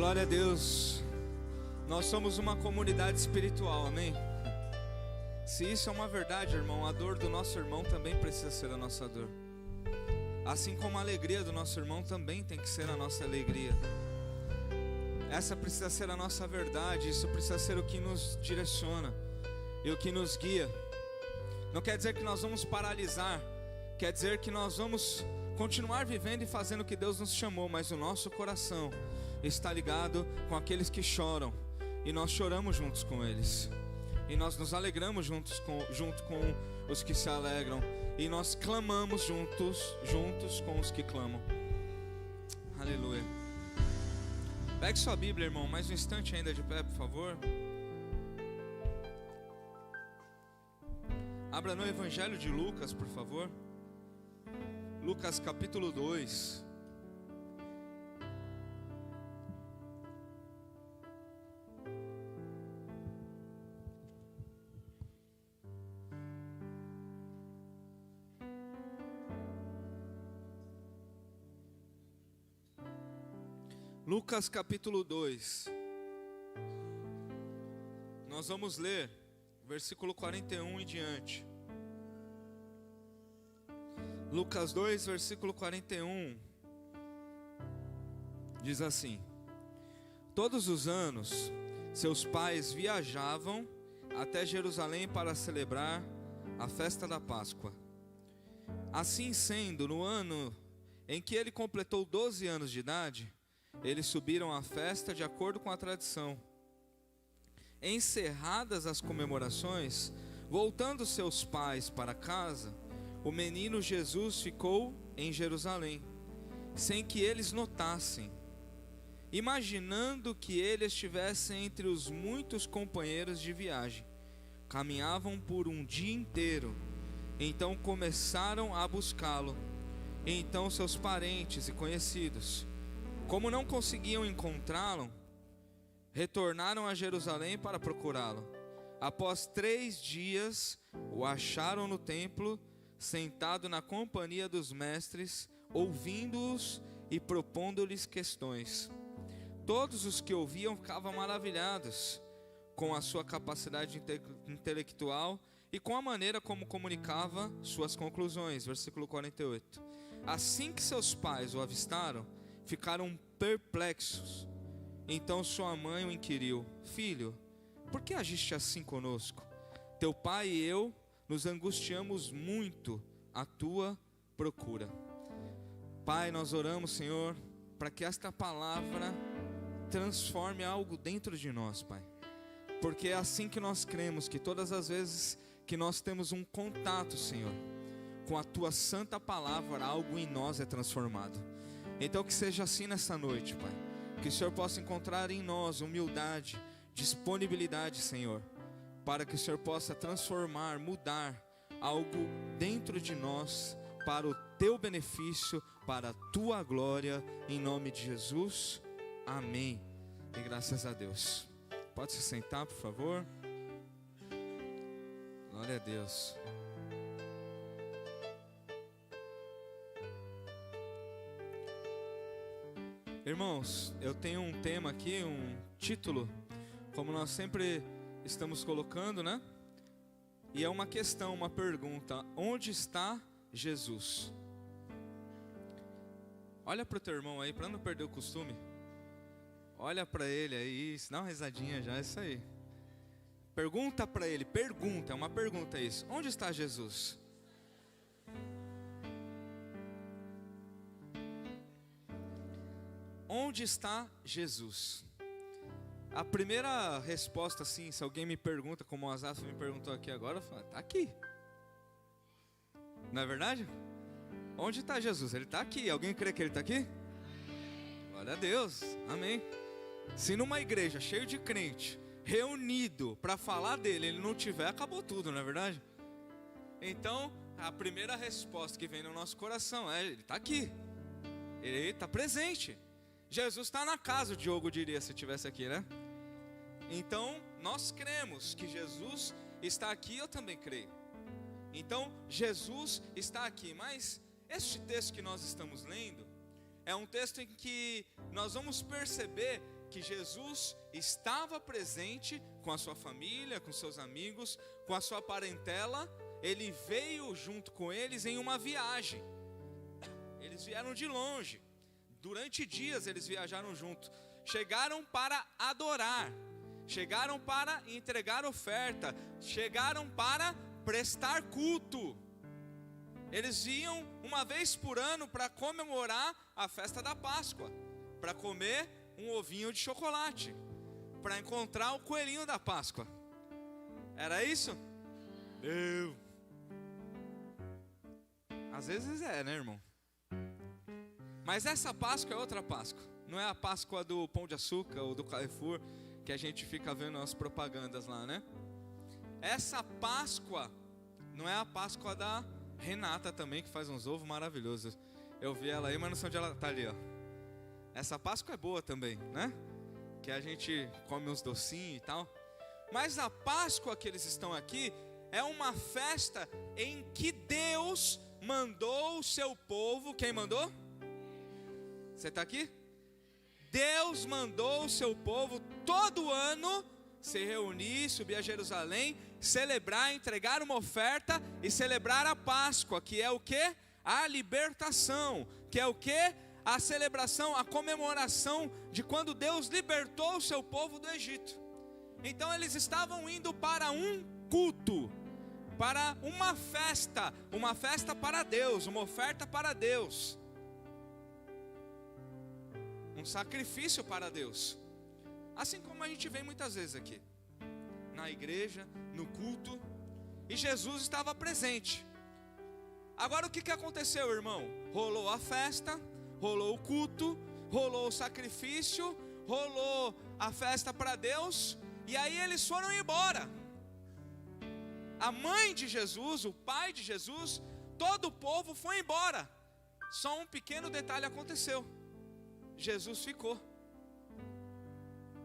Glória a Deus. Nós somos uma comunidade espiritual, amém? Se isso é uma verdade, irmão, a dor do nosso irmão também precisa ser a nossa dor. Assim como a alegria do nosso irmão também tem que ser a nossa alegria. Essa precisa ser a nossa verdade, isso precisa ser o que nos direciona e o que nos guia. Não quer dizer que nós vamos paralisar, quer dizer que nós vamos continuar vivendo e fazendo o que Deus nos chamou, mas o nosso coração está ligado com aqueles que choram, e nós choramos juntos com eles, e nós nos alegramos junto com os que se alegram, e nós clamamos juntos com os que clamam. Aleluia. Pegue sua Bíblia, irmão, mais um instante ainda de pé, por favor. Abra no Evangelho de Lucas, por favor. Lucas capítulo 2. Lucas capítulo 2. Nós vamos ler versículo 41 em diante. Lucas 2, versículo 41. Diz assim: todos os anos seus pais viajavam até Jerusalém para celebrar a festa da Páscoa. Assim sendo, no ano em que ele completou 12 anos de idade, eles subiram à festa de acordo com a tradição. Encerradas as comemorações, voltando seus pais para casa, o menino Jesus ficou em Jerusalém, sem que eles notassem. Imaginando que ele estivesse entre os muitos companheiros de viagem, caminhavam por um dia inteiro. Então começaram a buscá-lo. Então seus parentes e conhecidos, como não conseguiam encontrá-lo, retornaram a Jerusalém para procurá-lo. Após 3 dias, o acharam no templo, sentado na companhia dos mestres, ouvindo-os e propondo-lhes questões. Todos os que ouviam ficavam maravilhados com a sua capacidade intelectual e com a maneira como comunicava suas conclusões. Versículo 48. Assim que seus pais o avistaram, ficaram perplexos. Então sua mãe o inquiriu: filho, por que agiste assim conosco? Teu pai e eu nos angustiamos muito à tua procura. Pai, nós oramos, Senhor, para que esta palavra transforme algo dentro de nós, Pai. Porque é assim que nós cremos, que todas as vezes que nós temos um contato, Senhor, com a tua santa palavra, algo em nós é transformado. Então que seja assim nessa noite, Pai. Que o Senhor possa encontrar em nós humildade, disponibilidade, Senhor, para que o Senhor possa transformar, mudar algo dentro de nós, para o teu benefício, para a tua glória, em nome de Jesus, amém, e graças a Deus. Pode se sentar, por favor. Glória a Deus. Irmãos, eu tenho um tema aqui, um título, como nós sempre estamos colocando, né? E é uma questão, uma pergunta: onde está Jesus? Olha para o teu irmão aí, para não perder o costume. Olha para ele aí, dá uma risadinha já, é isso aí. Pergunta para ele, é uma pergunta isso: onde está Jesus? Onde está Jesus? A primeira resposta, assim, se alguém me pergunta, como o Asaf me perguntou aqui agora, eu falo: está aqui. Não é verdade? Onde está Jesus? Ele está aqui. Alguém crê que ele está aqui? Glória a Deus, amém. Se numa igreja cheio de crente, reunido para falar dele, ele não tiver, acabou tudo, não é verdade? Então, a primeira resposta que vem no nosso coração é: ele está aqui. Ele está presente. Jesus está na casa, o Diogo diria se estivesse aqui, né? Então, nós cremos que Jesus está aqui, eu também creio. Então, Jesus está aqui. Mas este texto que nós estamos lendo é um texto em que nós vamos perceber que Jesus estava presente com a sua família, com seus amigos, com a sua parentela. Ele veio junto com eles em uma viagem. Eles vieram de longe. Durante dias eles viajaram juntos. Chegaram para adorar. Chegaram para entregar oferta. Chegaram para prestar culto. Eles iam uma vez por ano para comemorar a festa da Páscoa, para comer um ovinho de chocolate, para encontrar o coelhinho da Páscoa. Era isso? Não. Às vezes é, né, irmão? Mas essa Páscoa é outra Páscoa. Não é a Páscoa do Pão de Açúcar ou do Carrefour, que a gente fica vendo as propagandas lá, né? Essa Páscoa não é a Páscoa da Renata também, que faz uns ovos maravilhosos. Eu vi ela aí, mas não sei onde ela está ali, ó. Essa Páscoa é boa também, né? Que a gente come uns docinhos e tal. Mas a Páscoa que eles estão aqui é uma festa em que Deus mandou o seu povo. Quem mandou? Você está aqui? Deus mandou o seu povo todo ano se reunir, subir a Jerusalém, celebrar, entregar uma oferta e celebrar a Páscoa, que é o que? A libertação, que é o que? A celebração, a comemoração de quando Deus libertou o seu povo do Egito. Então eles estavam indo para um culto, para uma festa para Deus, uma oferta para Deus, um sacrifício para Deus. Assim como a gente vê muitas vezes aqui, na igreja, no culto, e Jesus estava presente. Agora o que aconteceu, irmão? Rolou a festa, rolou o culto, rolou o sacrifício, rolou a festa para Deus, e aí eles foram embora. A mãe de Jesus, o pai de Jesus, todo o povo foi embora. Só um pequeno detalhe aconteceu: Jesus ficou.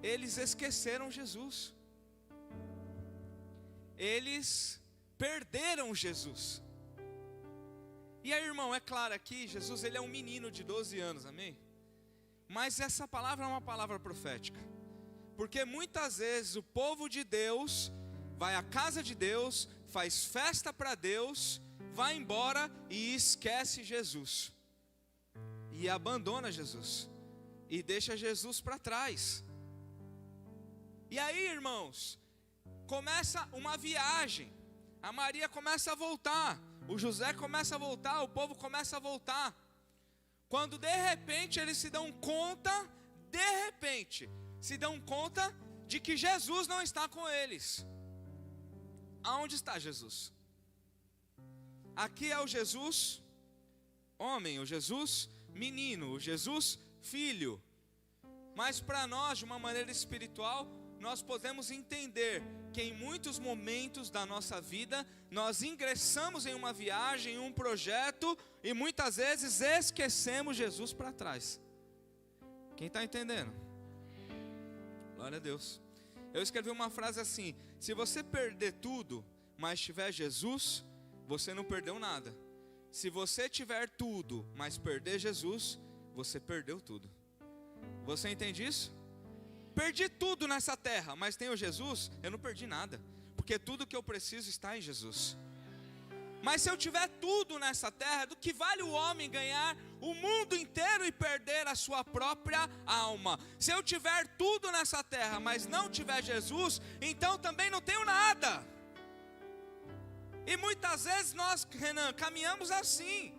Eles esqueceram Jesus. Eles perderam Jesus. E aí, irmão, é claro aqui, Jesus ele é um menino de 12 anos, amém? Mas essa palavra é uma palavra profética. Porque muitas vezes o povo de Deus vai à casa de Deus, faz festa para Deus, vai embora e esquece Jesus. E abandona Jesus. E deixa Jesus para trás. E aí, irmãos, começa uma viagem. A Maria começa a voltar, o José começa a voltar, o povo começa a voltar. Quando de repente eles se dão conta, de que Jesus não está com eles. Aonde está Jesus? Aqui é o Jesus homem, o Jesus menino, o Jesus filho. Mas para nós, de uma maneira espiritual, nós podemos entender que em muitos momentos da nossa vida, nós ingressamos em uma viagem, em um projeto, e muitas vezes esquecemos Jesus para trás. Quem está entendendo? Glória a Deus. Eu escrevi uma frase assim: se você perder tudo, mas tiver Jesus, você não perdeu nada. Se você tiver tudo, mas perder Jesus, você perdeu tudo. Você entende isso? Perdi tudo nessa terra, mas tenho Jesus, eu não perdi nada, porque tudo que eu preciso está em Jesus. Mas se eu tiver tudo nessa terra, do que vale o homem ganhar o mundo inteiro e perder a sua própria alma? Se eu tiver tudo nessa terra, mas não tiver Jesus, então também não tenho nada. E muitas vezes nós, Renan, caminhamos assim,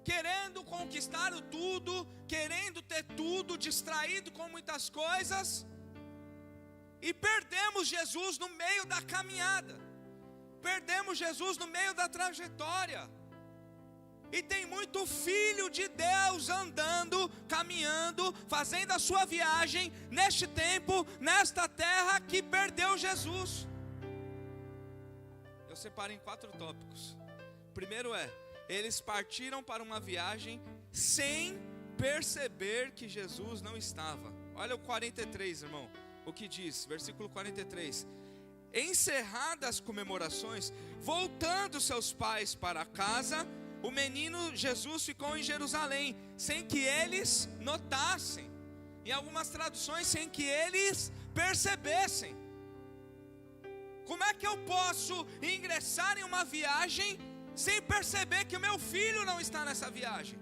querendo conquistar o tudo, querendo ter tudo, distraído com muitas coisas, e perdemos Jesus no meio da caminhada, perdemos Jesus no meio da trajetória. E tem muito filho de Deus andando, caminhando, fazendo a sua viagem neste tempo, nesta terra, que perdeu Jesus. Eu separo em 4 tópicos. Primeiro eles partiram para uma viagem sem perceber que Jesus não estava. Olha o 43, irmão, o que diz, versículo 43. Encerradas as comemorações, voltando seus pais para casa, o menino Jesus ficou em Jerusalém, sem que eles notassem. Em algumas traduções, sem que eles percebessem. Como é que eu posso ingressar em uma viagem sem perceber que o meu filho não está nessa viagem?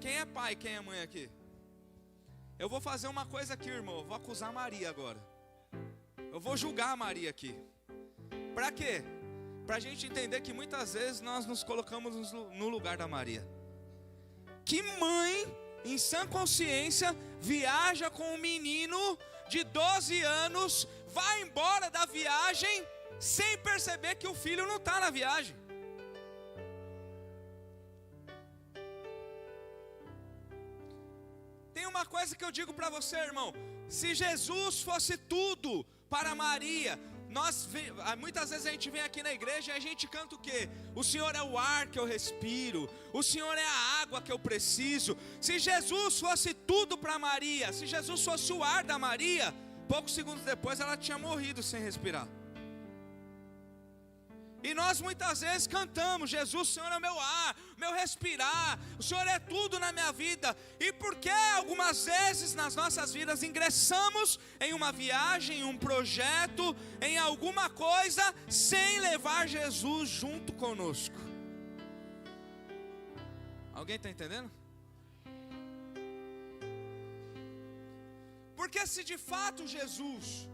Quem é pai, quem é mãe aqui? Eu vou fazer uma coisa aqui, irmão. Eu vou acusar a Maria agora. Eu vou julgar a Maria aqui. Para quê? Para a gente entender que muitas vezes nós nos colocamos no lugar da Maria. Que mãe, em sã consciência, viaja com um menino de 12 anos, vai embora da viagem, sem perceber que o filho não está na viagem? Tem uma coisa que eu digo para você, irmão. Se Jesus fosse tudo para Maria, muitas vezes a gente vem aqui na igreja e a gente canta o quê? O Senhor é o ar que eu respiro, o Senhor é a água que eu preciso. Se Jesus fosse tudo para Maria, se Jesus fosse o ar da Maria, poucos segundos depois ela tinha morrido sem respirar. E nós muitas vezes cantamos: Jesus, o Senhor é o meu ar, meu respirar, o Senhor é tudo na minha vida. E por que algumas vezes nas nossas vidas ingressamos em uma viagem, em um projeto, em alguma coisa, sem levar Jesus junto conosco? Alguém está entendendo? Porque se de fato Jesus,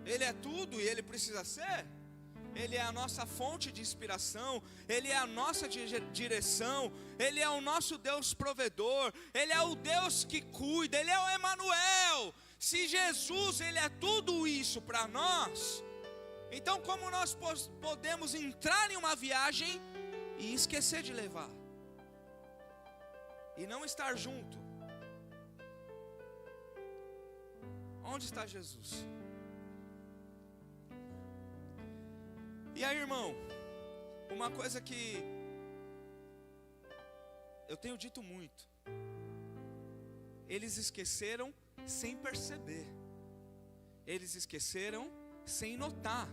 Ele é tudo e Ele precisa ser, Ele é a nossa fonte de inspiração, Ele é a nossa direção, Ele é o nosso Deus provedor, Ele é o Deus que cuida, Ele é o Emanuel. Se Jesus, Ele é tudo isso para nós, então como nós podemos entrar em uma viagem e esquecer de levar? E não estar junto? Onde está Jesus? E aí, irmão, uma coisa que eu tenho dito muito: eles esqueceram sem perceber, eles esqueceram sem notar.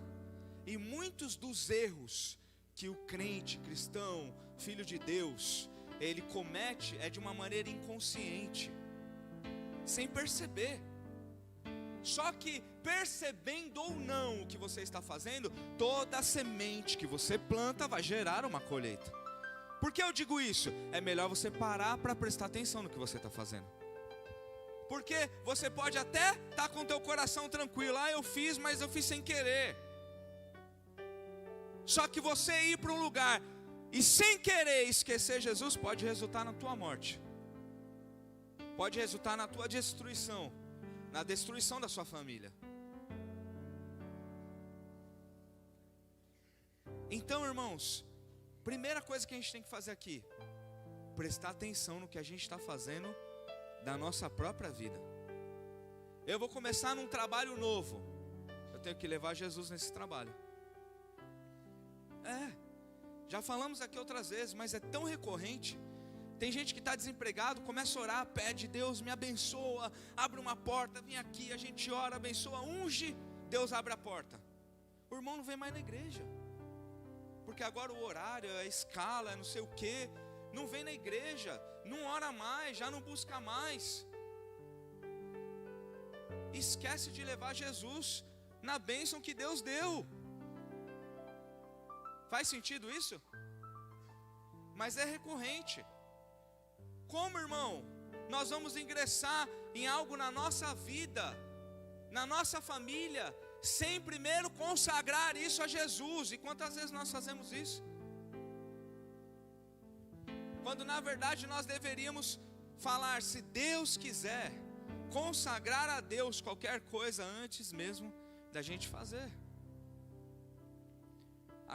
E muitos dos erros que o crente, cristão, filho de Deus, ele comete é de uma maneira inconsciente, sem perceber. Só que percebendo ou não o que você está fazendo, toda semente que você planta vai gerar uma colheita. Por que eu digo isso? É melhor você parar para prestar atenção no que você está fazendo. Porque você pode até estar com o teu coração tranquilo: eu fiz, mas eu fiz sem querer. Só que você ir para um lugar e sem querer esquecer Jesus pode resultar na tua morte, pode resultar na tua destruição, na destruição da sua família. Então, irmãos, primeira coisa que a gente tem que fazer aqui: prestar atenção no que a gente está fazendo da nossa própria vida. Eu vou começar num trabalho novo, eu tenho que levar Jesus nesse trabalho. Já falamos aqui outras vezes, mas é tão recorrente. Tem gente que está desempregado, começa a orar, pede: Deus me abençoa, abre uma porta, vem aqui, a gente ora, abençoa, unge, Deus abre a porta. O irmão não vem mais na igreja, porque agora o horário, a escala, não sei o que, não vem na igreja, não ora mais, já não busca mais. Esquece de levar Jesus na bênção que Deus deu. Faz sentido isso? Mas é recorrente. Como, irmão, nós vamos ingressar em algo na nossa vida, na nossa família, sem primeiro consagrar isso a Jesus? E quantas vezes nós fazemos isso? Quando na verdade nós deveríamos falar: se Deus quiser, consagrar a Deus qualquer coisa antes mesmo da gente fazer.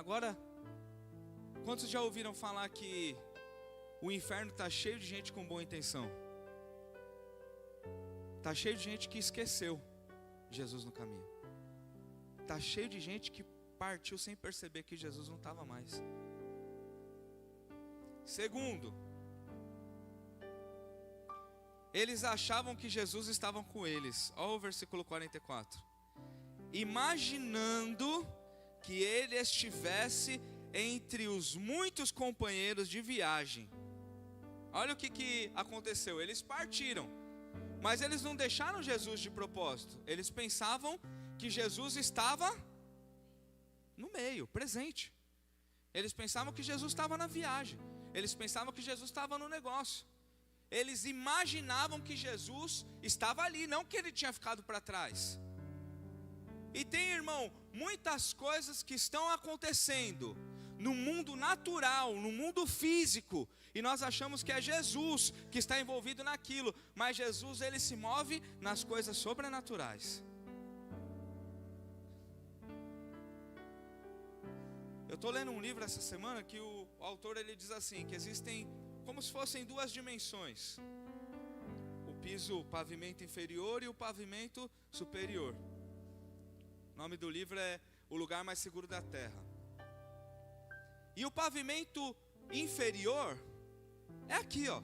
Agora, quantos já ouviram falar que o inferno está cheio de gente com boa intenção? Está cheio de gente que esqueceu Jesus no caminho. Está cheio de gente que partiu sem perceber que Jesus não estava mais. Segundo, eles achavam que Jesus estava com eles. Olha o versículo 44. Imaginando que ele estivesse entre os muitos companheiros de viagem. Olha o que aconteceu. Eles partiram, mas eles não deixaram Jesus de propósito. Eles pensavam que Jesus estava no meio, presente. Eles pensavam que Jesus estava na viagem. Eles pensavam que Jesus estava no negócio. Eles imaginavam que Jesus estava ali, não que ele tinha ficado para trás. E tem, irmão, muitas coisas que estão acontecendo no mundo natural, no mundo físico, e nós achamos que é Jesus que está envolvido naquilo, mas Jesus, ele se move nas coisas sobrenaturais. Eu estou lendo um livro essa semana que o autor, ele diz assim, que existem como se fossem duas dimensões: o piso, o pavimento inferior e o pavimento superior. O nome do livro é O Lugar Mais Seguro da Terra. E o pavimento inferior é aqui, ó.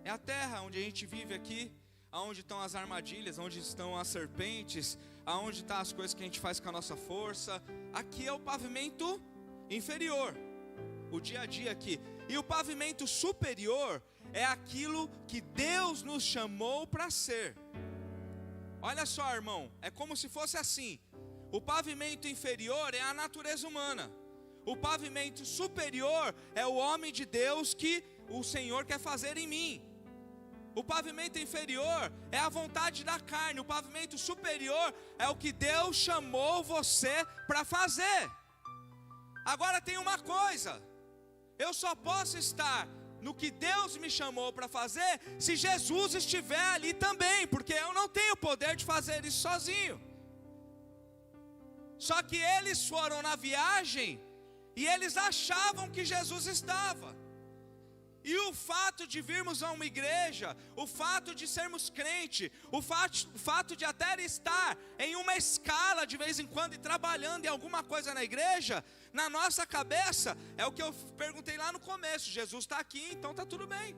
É a terra onde a gente vive aqui, aonde estão as armadilhas, onde estão as serpentes, aonde estão as coisas que a gente faz com a nossa força. Aqui é o pavimento inferior, o dia a dia aqui. E o pavimento superior é aquilo que Deus nos chamou para ser. Olha só, irmão, é como se fosse assim: o pavimento inferior é a natureza humana, o pavimento superior é o homem de Deus que o Senhor quer fazer em mim. O pavimento inferior é a vontade da carne, o pavimento superior é o que Deus chamou você para fazer. Agora tem uma coisa: eu só posso estar no que Deus me chamou para fazer se Jesus estiver ali também, porque eu não tenho poder de fazer isso sozinho. Só que eles foram na viagem e eles achavam que Jesus estava. E o fato de virmos a uma igreja, o fato de sermos crente, o fato de até estar em uma escala de vez em quando e trabalhando em alguma coisa na igreja, na nossa cabeça, é o que eu perguntei lá no começo: Jesus está aqui, então está tudo bem.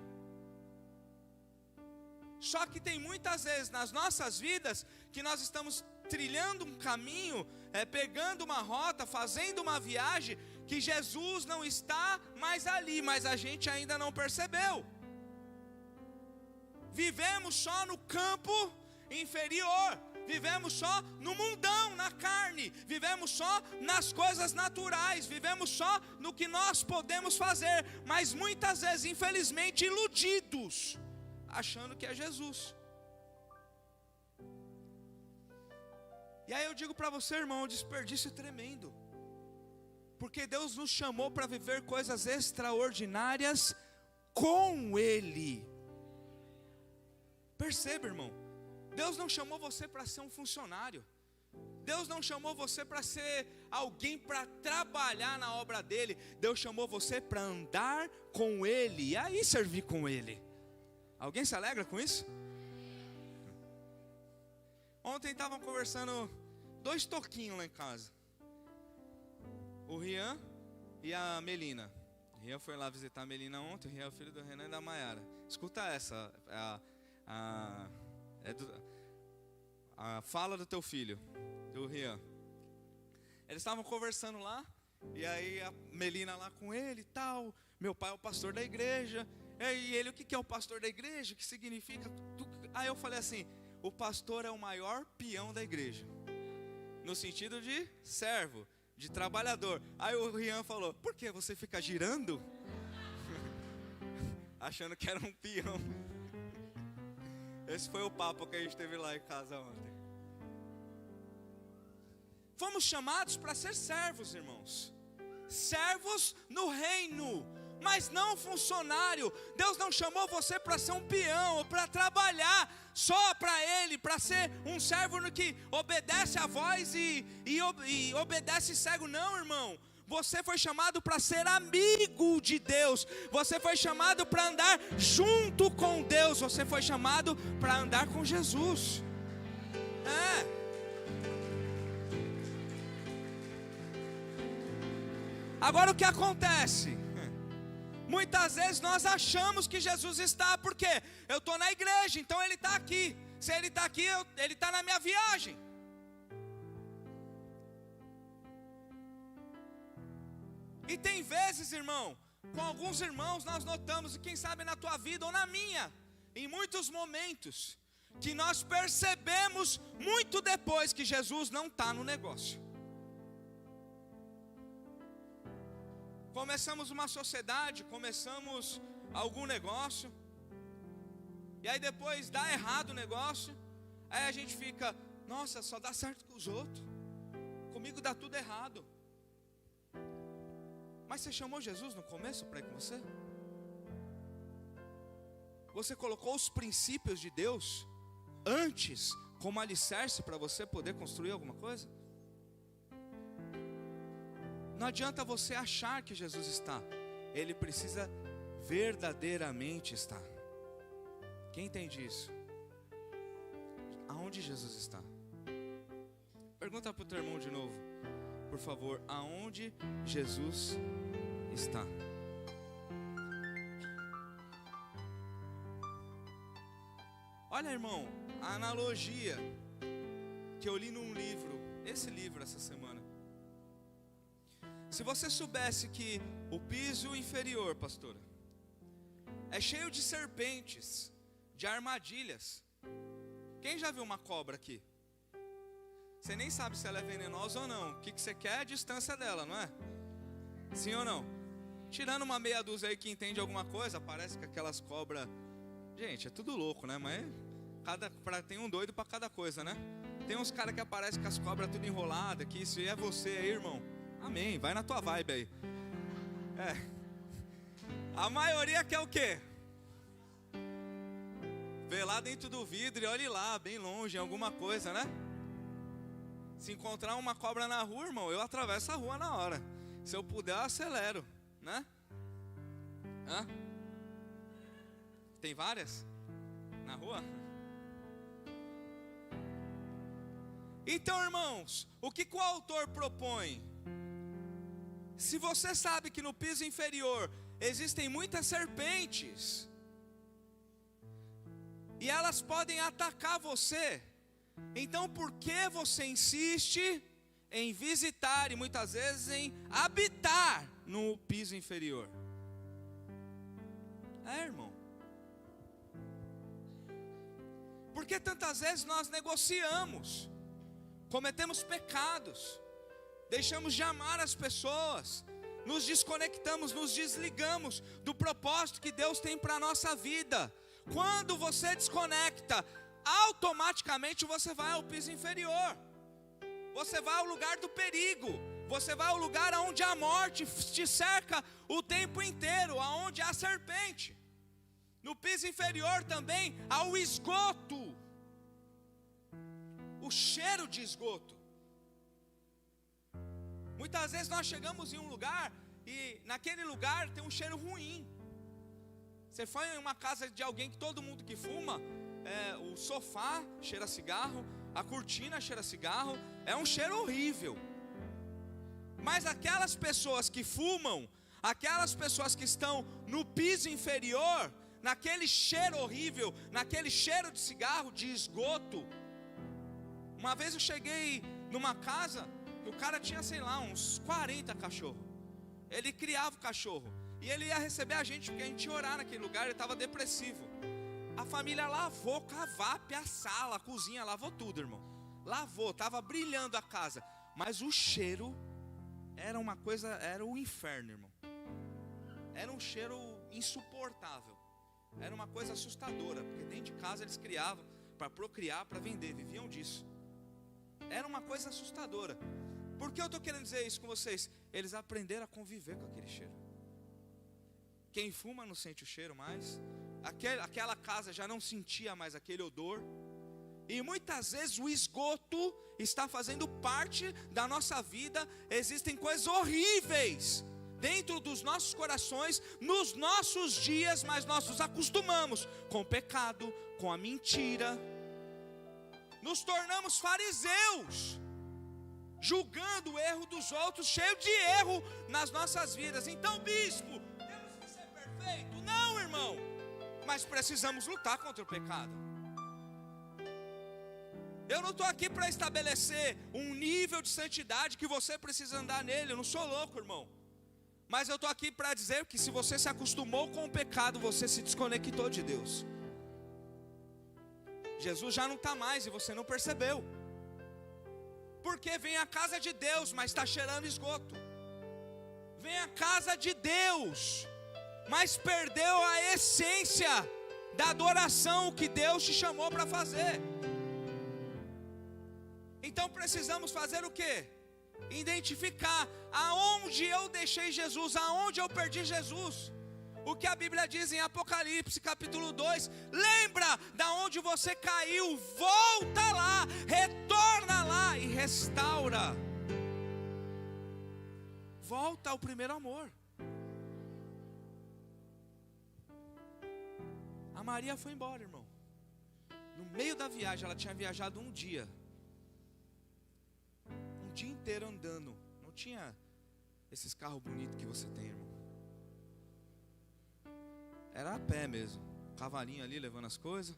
Só que tem muitas vezes nas nossas vidas que nós estamos trilhando um caminho, pegando uma rota, fazendo uma viagem, que Jesus não está mais ali, mas a gente ainda não percebeu. Vivemos só no campo inferior, vivemos só no mundão, na carne, vivemos só nas coisas naturais, vivemos só no que nós podemos fazer, mas muitas vezes, infelizmente, iludidos, achando que é Jesus. E aí eu digo para você, irmão, um desperdício tremendo, porque Deus nos chamou para viver coisas extraordinárias com Ele. Perceba, irmão, Deus não chamou você para ser um funcionário. Deus não chamou você para ser alguém para trabalhar na obra dEle. Deus chamou você para andar com Ele e aí servir com Ele. Alguém se alegra com isso? Ontem estavam conversando dois toquinhos lá em casa, o Rian e a Melina. O Rian foi lá visitar a Melina ontem. O Rian é o filho do Renan e da Maiara. Escuta essa, a fala do teu filho, do Rian. Eles estavam conversando lá, e aí a Melina lá com ele e tal. Meu pai é o pastor da igreja. E ele, o que é o pastor da igreja? O que significa? Aí eu falei assim: o pastor é o maior peão da igreja, no sentido de servo, de trabalhador. Aí o Rian falou: por que você fica girando? Achando que era um peão. Esse foi o papo que a gente teve lá em casa ontem. Fomos chamados para ser servos, irmãos. Servos no reino, mas não funcionário. Deus não chamou você para ser um peão, ou para trabalhar só para Ele, para ser um servo no que obedece a voz e obedece cego. Não, irmão. Você foi chamado para ser amigo de Deus. Você foi chamado para andar junto com Deus. Você foi chamado para andar com Jesus. Agora o que acontece? Muitas vezes nós achamos que Jesus está, porque eu estou na igreja, então Ele está aqui. Se Ele está aqui, Ele está na minha viagem. E tem vezes, irmão, Com alguns irmãos nós notamos, e quem sabe na tua vida ou na minha, em muitos momentos, que nós percebemos muito depois que Jesus não está no negócio. Começamos uma sociedade, começamos algum negócio, e aí depois dá errado o negócio, aí a gente fica, nossa, só dá certo com os outros, comigo dá tudo errado. Mas você chamou Jesus no começo para ir com você? Você colocou os princípios de Deus antes como alicerce para você poder construir alguma coisa? Não adianta você achar que Jesus está, Ele precisa verdadeiramente estar. Quem entende isso? Aonde Jesus está? Pergunta para o teu irmão de novo, por favor, aonde Jesus está? Olha, irmão, a analogia que eu li num livro, esse livro essa semana. Se você soubesse que o piso inferior, pastora, é cheio de serpentes, de armadilhas. Quem já viu uma cobra aqui? Você nem sabe se ela é venenosa ou não. O que você quer é a distância dela, não é? Sim ou não? Tirando uma meia dúzia aí que entende alguma coisa, parece que aquelas cobras... Gente, é tudo louco, né? Mas tem um doido para cada coisa, né? Tem uns caras que aparecem com as cobras tudo enroladas, que isso é você aí, irmão. Amém, vai na tua vibe aí. A maioria quer o quê? Vê lá dentro do vidro e olhe lá, bem longe, em alguma coisa, né? Se encontrar uma cobra na rua, irmão, eu atravesso a rua na hora. Se eu puder, eu acelero, né? Hã? Tem várias? Na rua? Então, irmãos, o que o autor propõe? Se você sabe que no piso inferior existem muitas serpentes, e elas podem atacar você, então por que você insiste em visitar e muitas vezes em habitar no piso inferior? Irmão, porque tantas vezes nós negociamos, cometemos pecados, deixamos de amar as pessoas, nos desconectamos, nos desligamos do propósito que Deus tem para a nossa vida. Quando você desconecta, automaticamente você vai ao piso inferior, você vai ao lugar do perigo, você vai ao lugar onde a morte te cerca o tempo inteiro, aonde há serpente. No piso inferior também há o esgoto, o cheiro de esgoto. Muitas vezes nós chegamos em um lugar e naquele lugar tem um cheiro ruim. Você foi em uma casa de alguém que todo mundo que fuma, o sofá cheira cigarro, a cortina cheira cigarro, é um cheiro horrível. Mas aquelas pessoas que fumam, aquelas pessoas que estão no piso inferior, naquele cheiro horrível, naquele cheiro de cigarro, de esgoto. Uma vez eu cheguei numa casa, o cara tinha, sei lá, uns 40 cachorros. Ele criava o cachorro, e ele ia receber a gente, porque a gente ia orar naquele lugar, ele estava depressivo. A família lavou, cavap, a sala, a cozinha, lavou tudo, irmão. Lavou, estava brilhando a casa. Mas o cheiro era uma coisa, era o inferno, irmão. Era um cheiro insuportável. Era uma coisa assustadora, porque dentro de casa eles criavam para procriar, para vender, viviam disso. Era uma coisa assustadora. Por que eu estou querendo dizer isso com vocês? Eles aprenderam a conviver com aquele cheiro. Quem fuma não sente o cheiro mais. Aquela casa já não sentia mais aquele odor. E muitas vezes o esgoto está fazendo parte da nossa vida. Existem coisas horríveis dentro dos nossos corações, nos nossos dias, mas nós nos acostumamos com o pecado, com a mentira. Nos tornamos fariseus, julgando o erro dos outros, cheio de erro nas nossas vidas. Então, bispo, temos que ser perfeito? Não, irmão, mas precisamos lutar contra o pecado. Eu não estou aqui para estabelecer um nível de santidade que você precisa andar nele, eu não sou louco, irmão. Mas eu estou aqui para dizer que se você se acostumou com o pecado, você se desconectou de Deus. Jesus já não está mais e você não percebeu. Porque vem a casa de Deus, mas está cheirando esgoto. Vem a casa de Deus, mas perdeu a essência da adoração que Deus te chamou para fazer. Então precisamos fazer o quê? Identificar aonde eu deixei Jesus, aonde eu perdi Jesus. O que a Bíblia diz em Apocalipse capítulo 2: lembra da onde você caiu, volta lá, retorna lá e restaura. Volta ao primeiro amor. A Maria foi embora, irmão. No meio da viagem, ela tinha viajado um dia inteiro andando. Não tinha esses carros bonitos que você tem, irmão. Era a pé mesmo. Cavalinho ali levando as coisas,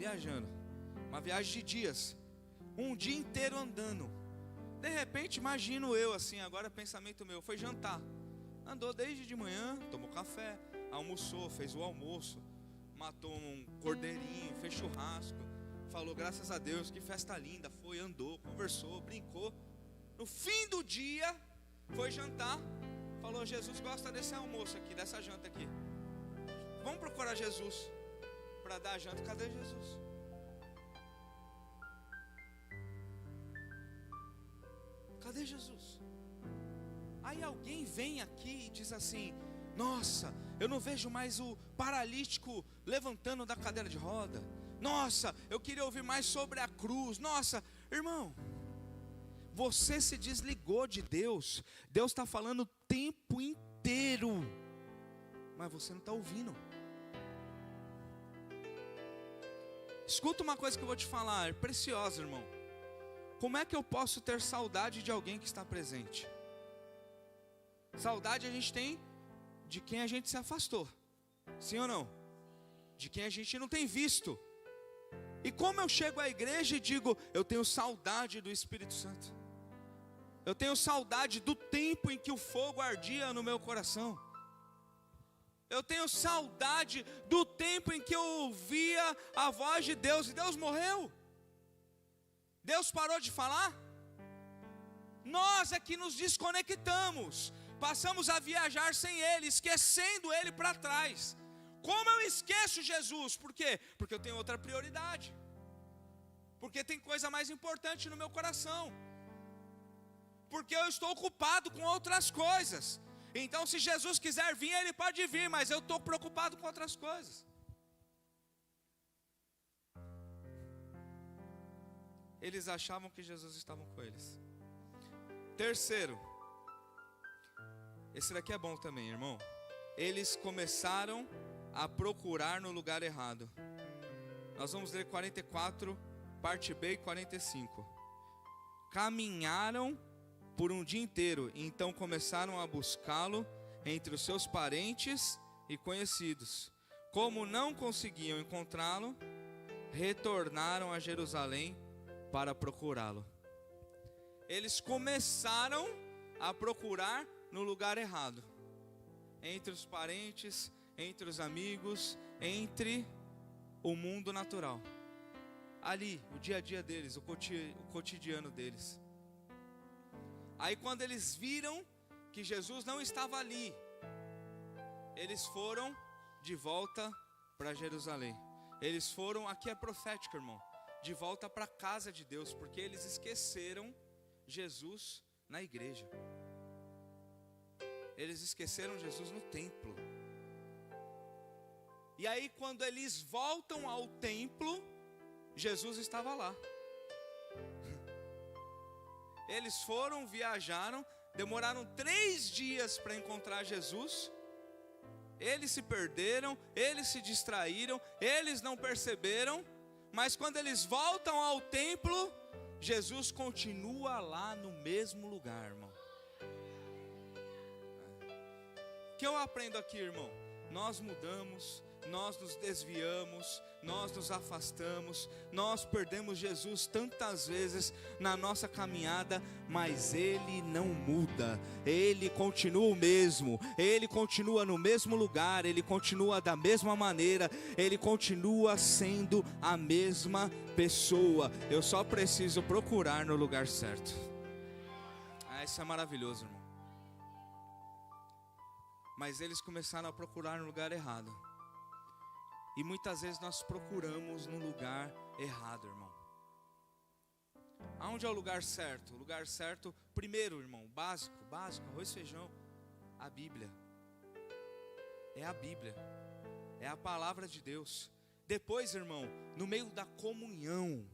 viajando. Uma viagem de dias. Um dia inteiro andando. De repente, imagino eu assim, agora pensamento meu, foi jantar. Andou desde de manhã, tomou café, almoçou, fez o almoço, matou um cordeirinho, fez churrasco, falou graças a Deus, que festa linda, foi, andou, conversou, brincou. No fim do dia, foi jantar, falou: Jesus gosta desse almoço aqui, dessa janta aqui. Vamos procurar Jesus para dar a janta. Cadê Jesus? Cadê Jesus? Aí alguém vem aqui e diz assim: nossa, eu não vejo mais o paralítico levantando da cadeira de roda. Nossa, eu queria ouvir mais sobre a cruz. Nossa, irmão, você se desligou de Deus. Deus está falando o tempo inteiro, mas você não está ouvindo. Escuta uma coisa que eu vou te falar, é preciosa, irmão. Como é que eu posso ter saudade de alguém que está presente? Saudade a gente tem de quem a gente se afastou, sim ou não? De quem a gente não tem visto. E como eu chego à igreja e digo: eu tenho saudade do Espírito Santo, eu tenho saudade do tempo em que o fogo ardia no meu coração, eu tenho saudade do tempo em que eu ouvia a voz de Deus. E Deus morreu? Deus parou de falar? Nós é que nos desconectamos, passamos a viajar sem Ele, esquecendo Ele para trás. Como eu esqueço Jesus? Por quê? Porque eu tenho outra prioridade, porque tem coisa mais importante no meu coração, porque eu estou ocupado com outras coisas. Então se Jesus quiser vir, Ele pode vir, mas eu estou preocupado com outras coisas. Eles achavam que Jesus estava com eles. Terceiro, esse daqui é bom também, irmão. Eles começaram a procurar no lugar errado. Nós vamos ler 44, parte B, e 45. Caminharam por um dia inteiro, então começaram a buscá-lo entre os seus parentes e conhecidos. Como não conseguiam encontrá-lo, retornaram a Jerusalém para procurá-lo. Eles começaram a procurar no lugar errado, entre os parentes, entre os amigos, entre o mundo natural. Ali, o dia a dia deles, o cotidiano deles. Aí quando eles viram que Jesus não estava ali, eles foram de volta para Jerusalém. Eles foram, aqui é profético, irmão, de volta para a casa de Deus, porque eles esqueceram Jesus na igreja. Eles esqueceram Jesus no templo. E aí quando eles voltam ao templo, Jesus estava lá. Eles foram, viajaram, demoraram 3 dias para encontrar Jesus. Eles se perderam, eles se distraíram, eles não perceberam. Mas quando eles voltam ao templo, Jesus continua lá no mesmo lugar, irmão. O que eu aprendo aqui, irmão? Nós mudamos, nós nos desviamos, nós nos afastamos, nós perdemos Jesus tantas vezes na nossa caminhada, mas Ele não muda, Ele continua o mesmo, Ele continua no mesmo lugar, Ele continua da mesma maneira, Ele continua sendo a mesma pessoa. Eu só preciso procurar no lugar certo. Isso é maravilhoso, irmão. Mas eles começaram a procurar no lugar errado. E muitas vezes nós procuramos no lugar errado, irmão. Aonde é o lugar certo? O lugar certo, primeiro, irmão, básico, arroz e feijão, a Bíblia. É a Bíblia. É a palavra de Deus. Depois, irmão, no meio da comunhão,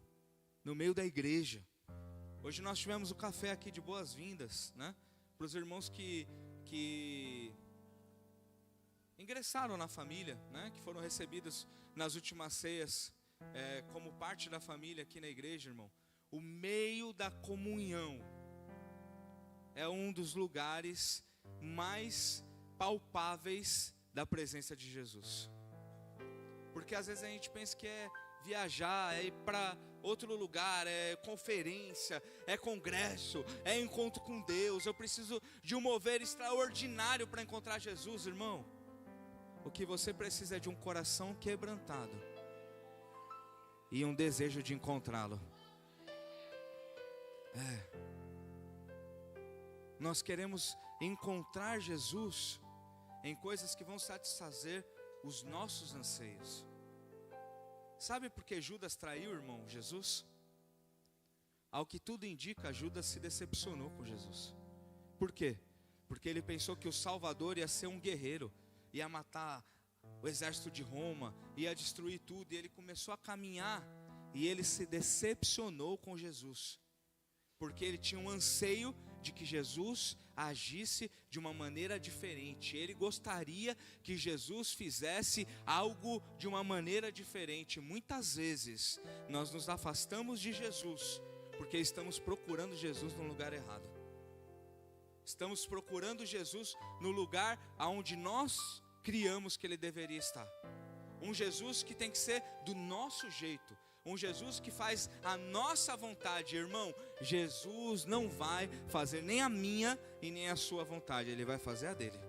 no meio da igreja. Hoje nós tivemos o café aqui de boas-vindas, né? Para os irmãos que ingressaram na família, né? Que foram recebidos nas últimas ceias como parte da família aqui na igreja, irmão. O meio da comunhão é um dos lugares mais palpáveis da presença de Jesus. Porque às vezes a gente pensa que é viajar, é ir para outro lugar, é conferência, é congresso, é encontro com Deus. Eu preciso de um mover extraordinário para encontrar Jesus, irmão. O que você precisa é de um coração quebrantado e um desejo de encontrá-lo. Nós queremos encontrar Jesus em coisas que vão satisfazer os nossos anseios. Sabe por que Judas traiu, irmão, Jesus? Ao que tudo indica, Judas se decepcionou com Jesus. Por quê? Porque ele pensou que o Salvador ia ser um guerreiro, ia matar o exército de Roma, ia destruir tudo. E ele começou a caminhar e ele se decepcionou com Jesus, porque ele tinha um anseio de que Jesus agisse de uma maneira diferente. Ele gostaria que Jesus fizesse algo de uma maneira diferente. Muitas vezes nós nos afastamos de Jesus porque estamos procurando Jesus no lugar errado. Estamos procurando Jesus no lugar aonde nós criamos que Ele deveria estar. Um Jesus que tem que ser do nosso jeito. Um Jesus que faz a nossa vontade, irmão. Jesus não vai fazer nem a minha e nem a sua vontade. Ele vai fazer a dele.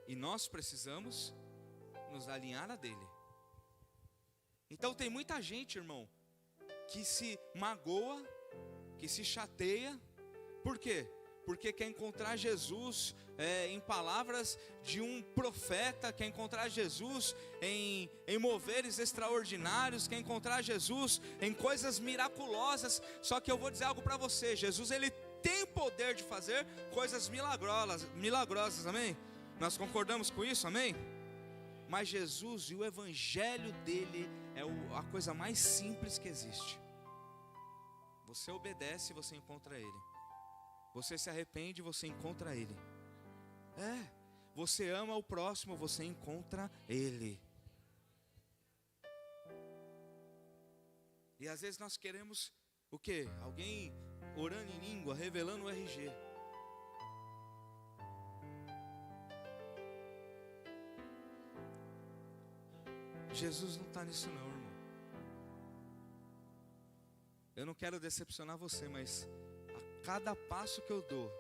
E nós precisamos nos alinhar a dele. Então tem muita gente, irmão, que se magoa, que se chateia. Por quê? Porque quer encontrar Jesus em palavras de um profeta, quer encontrar Jesus em moveres extraordinários, quer encontrar Jesus em coisas miraculosas. Só que eu vou dizer algo para você: Jesus, ele tem poder de fazer coisas milagrosas, amém? Nós concordamos com isso, amém? Mas Jesus e o evangelho dele é a coisa mais simples que existe. Você obedece e você encontra ele. Você se arrepende, você encontra Ele. Você ama o próximo, você encontra Ele. E às vezes nós queremos o quê? Alguém orando em língua, revelando o RG. Jesus não está nisso não, irmão. Eu não quero decepcionar você, mas cada passo que eu dou,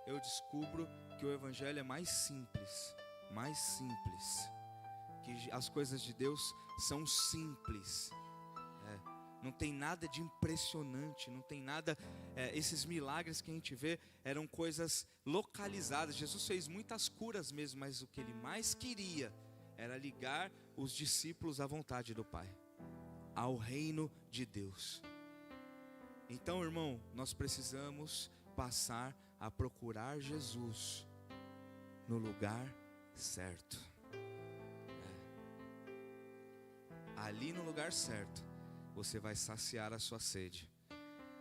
eu descubro que o evangelho é mais simples. Que as coisas de Deus são simples. Não tem nada de impressionante, não tem nada. Esses milagres que a gente vê eram coisas localizadas. Jesus fez muitas curas mesmo, mas o que ele mais queria era ligar os discípulos à vontade do Pai, ao reino de Deus. Então, irmão, nós precisamos passar a procurar Jesus no lugar certo. Ali no lugar certo, você vai saciar a sua sede.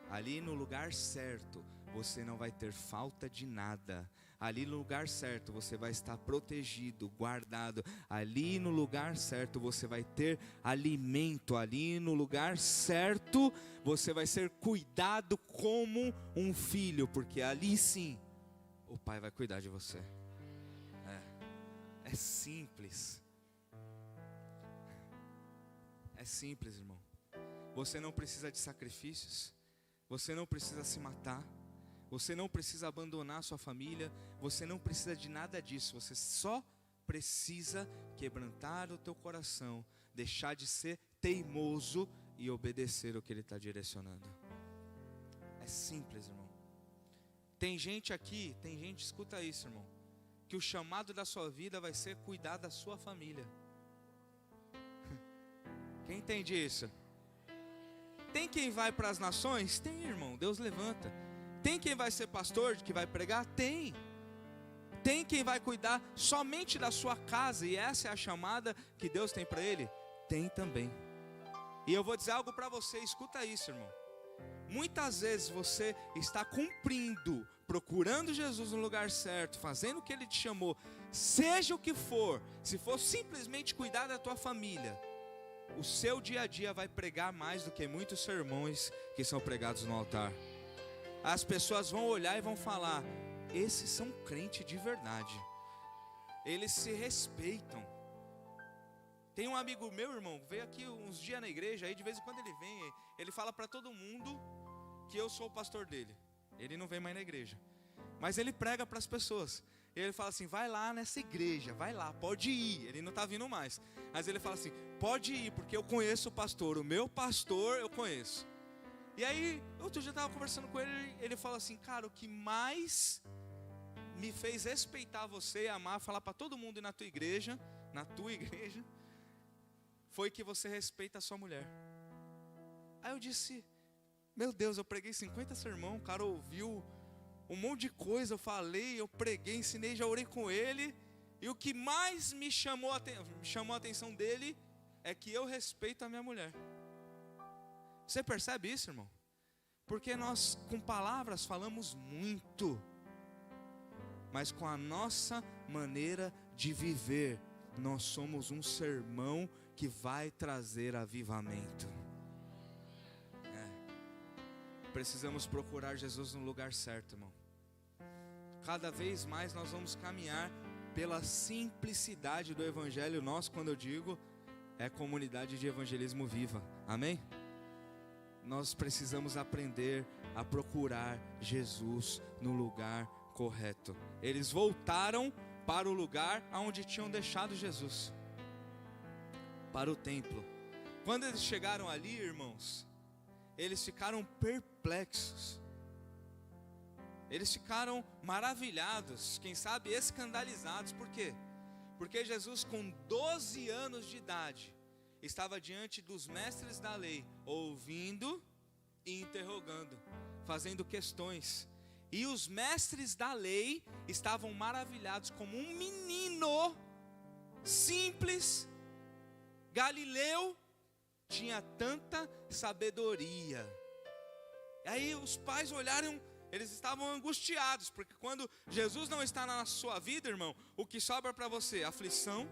Ali no lugar certo, você não vai ter falta de nada. Ali no lugar certo, você vai estar protegido, guardado. Ali no lugar certo, você vai ter alimento. Ali no lugar certo, você vai ser cuidado como um filho, porque ali sim, o Pai vai cuidar de você. É simples. É simples, irmão. Você não precisa de sacrifícios. Você não precisa se matar. Você não precisa abandonar sua família. Você não precisa de nada disso. Você só precisa quebrantar o teu coração, deixar de ser teimoso e obedecer o que Ele está direcionando. É simples, irmão. Tem gente aqui, escuta isso, irmão, que o chamado da sua vida vai ser cuidar da sua família. Quem entende isso? Tem quem vai para as nações? Tem, irmão, Deus levanta. Tem quem vai ser pastor, que vai pregar? Tem. Tem quem vai cuidar somente da sua casa, e essa é a chamada que Deus tem para ele? Tem também. E eu vou dizer algo para você, escuta isso, irmão. Muitas vezes você está cumprindo, procurando Jesus no lugar certo, fazendo o que Ele te chamou, seja o que for, se for simplesmente cuidar da tua família, o seu dia a dia vai pregar mais do que muitos sermões que são pregados no altar. As pessoas vão olhar e vão falar: esses são crentes de verdade, eles se respeitam. Tem um amigo meu, irmão, veio aqui uns dias na igreja, aí de vez em quando ele vem, ele fala para todo mundo que eu sou o pastor dele. Ele não vem mais na igreja, mas ele prega para as pessoas. Ele fala assim: vai lá nessa igreja, vai lá, pode ir. Ele não está vindo mais, mas ele fala assim: pode ir, porque eu conheço o pastor, o meu pastor eu conheço. E aí, outro dia eu estava conversando com ele, ele fala assim: cara, o que mais me fez respeitar você e amar, falar para todo mundo ir na tua igreja, foi que você respeita a sua mulher. Aí eu disse: meu Deus, eu preguei 50 sermão, o cara ouviu um monte de coisa, eu falei, eu preguei, ensinei, já orei com ele, e o que mais me chamou a atenção dele é que eu respeito a minha mulher. Você percebe isso, irmão? Porque nós com palavras falamos muito, mas com a nossa maneira de viver, nós somos um sermão que vai trazer avivamento. Precisamos procurar Jesus no lugar certo, irmão. Cada vez mais nós vamos caminhar pela simplicidade do evangelho. Nós, quando eu digo, é comunidade de evangelismo viva. Amém? Nós precisamos aprender a procurar Jesus no lugar correto. Eles voltaram para o lugar onde tinham deixado Jesus, para o templo. Quando eles chegaram ali, irmãos, eles ficaram perplexos. Eles ficaram maravilhados, quem sabe escandalizados. Por quê? Porque Jesus, com 12 anos de idade, estava diante dos mestres da lei, ouvindo e interrogando, fazendo questões. E os mestres da lei estavam maravilhados como um menino simples, galileu, tinha tanta sabedoria. E aí os pais olharam, eles estavam angustiados, porque quando Jesus não está na sua vida, irmão, o que sobra para você? Aflição.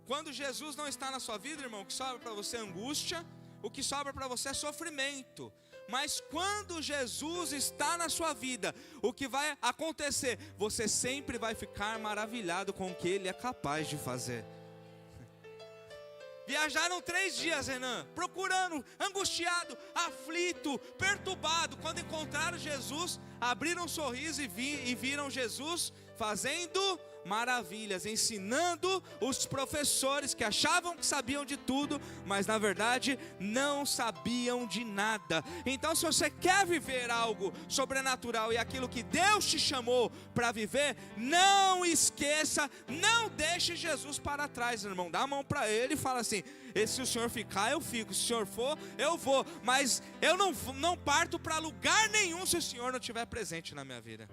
Quando Jesus não está na sua vida, irmão, o que sobra para você é angústia, o que sobra para você é sofrimento. Mas quando Jesus está na sua vida, o que vai acontecer? Você sempre vai ficar maravilhado com o que Ele é capaz de fazer. Viajaram 3 dias, Renan, procurando, angustiado, aflito, perturbado. Quando encontraram Jesus, abriram um sorriso e viram Jesus fazendo maravilhas, ensinando os professores que achavam que sabiam de tudo, mas na verdade não sabiam de nada. Então, se você quer viver algo sobrenatural e aquilo que Deus te chamou para viver, não esqueça, não deixe Jesus para trás, irmão. Dá a mão para Ele e fala assim: se o Senhor ficar, eu fico, se o Senhor for, eu vou, mas eu não parto para lugar nenhum se o Senhor não estiver presente na minha vida.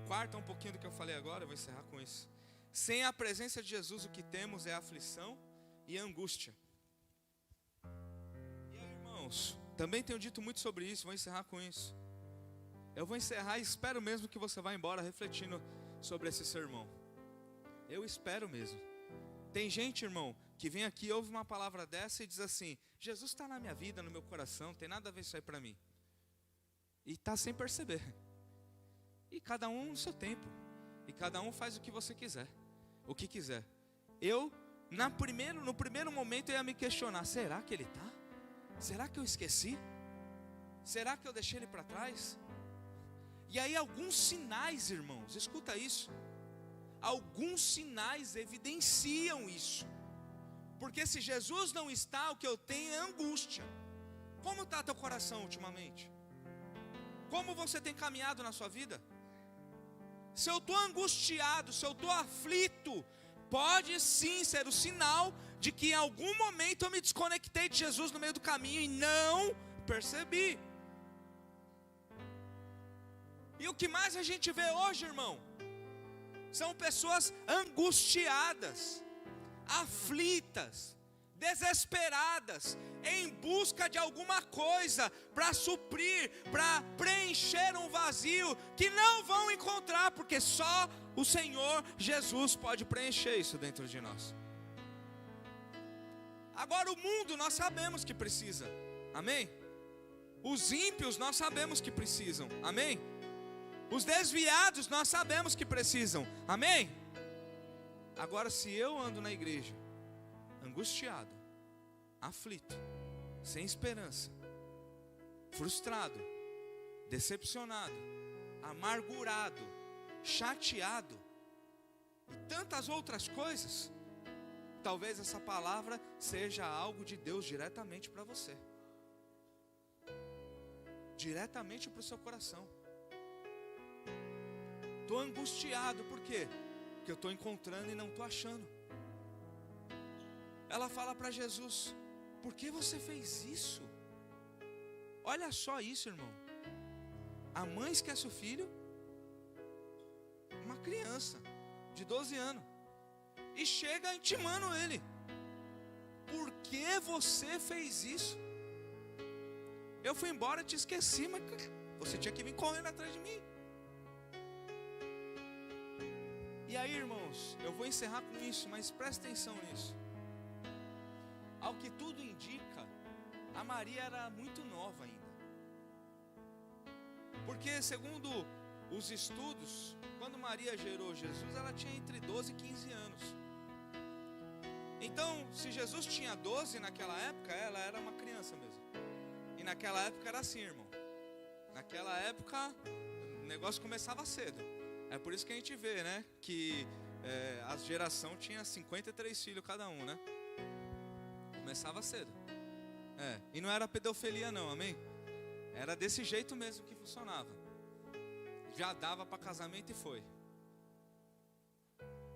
Quarto, um pouquinho do que eu falei agora, eu vou encerrar com isso. Sem a presença de Jesus, o que temos é aflição e angústia. E aí, irmãos, também tenho dito muito sobre isso, vou encerrar com isso. Eu vou encerrar e espero mesmo que você vá embora refletindo sobre esse sermão. Eu espero mesmo. Tem gente, irmão, que vem aqui, ouve uma palavra dessa e diz assim: Jesus está na minha vida, no meu coração, não tem nada a ver isso aí para mim. E está sem perceber. E cada um no seu tempo. E cada um faz o que você quiser, o que quiser. No primeiro momento eu ia me questionar, será que ele está? Será que eu esqueci? Será que eu deixei ele para trás? E aí alguns sinais, irmãos, escuta isso. Alguns sinais evidenciam isso. Porque se Jesus não está, o que eu tenho é angústia. Como está teu coração ultimamente? Como você tem caminhado na sua vida? Se eu estou angustiado, se eu estou aflito, pode sim ser o sinal de que em algum momento eu me desconectei de Jesus no meio do caminho e não percebi. E o que mais a gente vê hoje, irmão, são pessoas angustiadas, aflitas, desesperadas, em busca de alguma coisa para suprir, para preencher um vazio que não vão encontrar, porque só o Senhor Jesus pode preencher isso dentro de nós. Agora o mundo nós sabemos que precisa, amém? Os ímpios nós sabemos que precisam, amém? Os desviados nós sabemos que precisam, amém? Agora se eu ando na igreja angustiado, aflito, sem esperança, frustrado, decepcionado, amargurado, chateado e tantas outras coisas, talvez essa palavra seja algo de Deus diretamente para você, diretamente para o seu coração. Estou angustiado, por quê? Porque eu estou encontrando e não estou achando. Ela fala para Jesus, por que você fez isso? Olha só isso, irmão. A mãe esquece o filho, uma criança de 12 anos, e chega intimando ele. Por que você fez isso? Eu fui embora, te esqueci, mas você tinha que vir correndo atrás de mim. E aí, irmãos, eu vou encerrar com isso, mas presta atenção nisso. Ao que tudo indica, a Maria era muito nova ainda. Porque segundo os estudos, quando Maria gerou Jesus, ela tinha entre 12 e 15 anos. Então, se Jesus tinha 12 naquela época, ela era uma criança mesmo. E naquela época era assim, irmão. Naquela época, o negócio começava cedo. É por isso que a gente vê, né, que a geração tinha 53 filhos cada um, né? Começava cedo. E não era pedofilia não, amém? Era desse jeito mesmo que funcionava. Já dava para casamento e foi.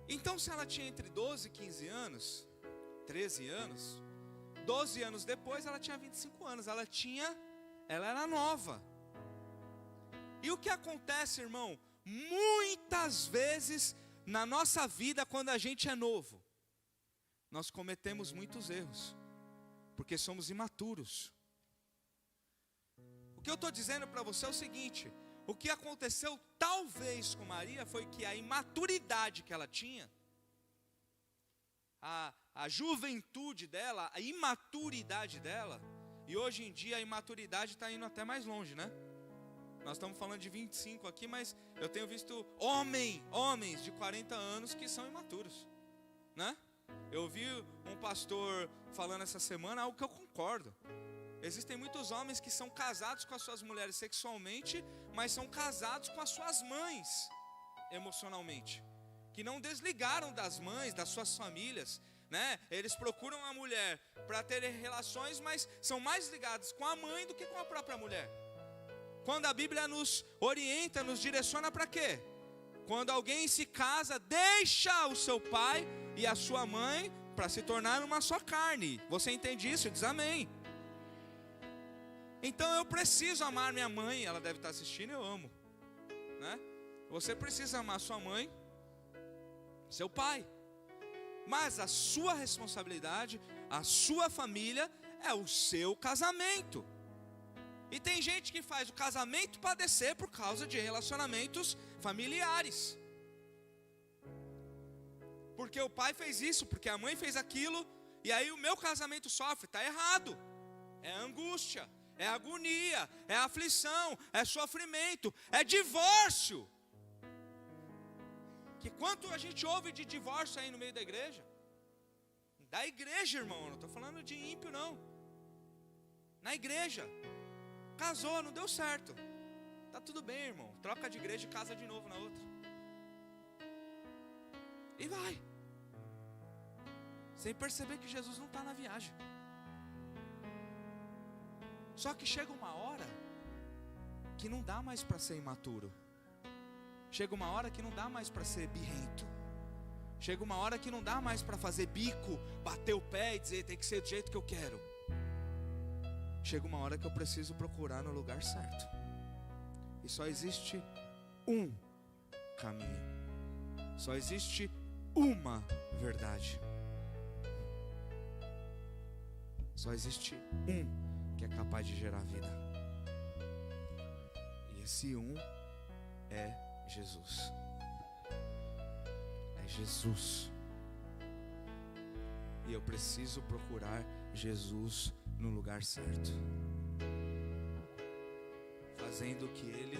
Então se ela tinha entre 12 e 15 anos, 13 anos, 12 anos depois ela tinha 25 anos, ela era nova. E o que acontece, irmão? Muitas vezes na nossa vida, quando a gente é novo, nós cometemos muitos erros, porque somos imaturos. O que eu estou dizendo para você é o seguinte: o que aconteceu talvez com Maria foi que a imaturidade que ela tinha, a juventude dela, a imaturidade dela, e hoje em dia a imaturidade está indo até mais longe, né? Nós estamos falando de 25 aqui, mas eu tenho visto homens de 40 anos que são imaturos, né? Eu vi um pastor falando essa semana algo que eu concordo. Existem muitos homens que são casados com as suas mulheres sexualmente, mas são casados com as suas mães emocionalmente, que não desligaram das mães, das suas famílias, né? Eles procuram a mulher para ter relações, mas são mais ligados com a mãe do que com a própria mulher. Quando a Bíblia nos orienta, nos direciona para quê? Quando alguém se casa, deixa o seu pai e a sua mãe para se tornar uma só carne. Você entende isso? Diz amém. Então eu preciso amar minha mãe. Ela deve estar assistindo, eu amo, né? Você precisa amar sua mãe, seu pai. Mas a sua responsabilidade, a sua família é o seu casamento. E tem gente que faz o casamento padecer por causa de relacionamentos familiares. Porque o pai fez isso, porque a mãe fez aquilo, e aí o meu casamento sofre. Está errado. É angústia, é agonia, é aflição, é sofrimento, é divórcio. Que quanto a gente ouve de divórcio aí no meio da igreja? Da igreja, irmão, não estou falando de ímpio não. Na igreja, casou, não deu certo, tá tudo bem, irmão, troca de igreja e casa de novo na outra. E vai, sem perceber que Jesus não está na viagem. Só que chega uma hora que não dá mais para ser imaturo. Chega uma hora que não dá mais para ser birrento. Chega uma hora que não dá mais para fazer bico, bater o pé e dizer tem que ser do jeito que eu quero. Chega uma hora que eu preciso procurar no lugar certo. E só existe um caminho. Só existe uma verdade. Só existe um que é capaz de gerar vida. E esse um é Jesus. É Jesus. E eu preciso procurar Jesus no lugar certo, fazendo o que Ele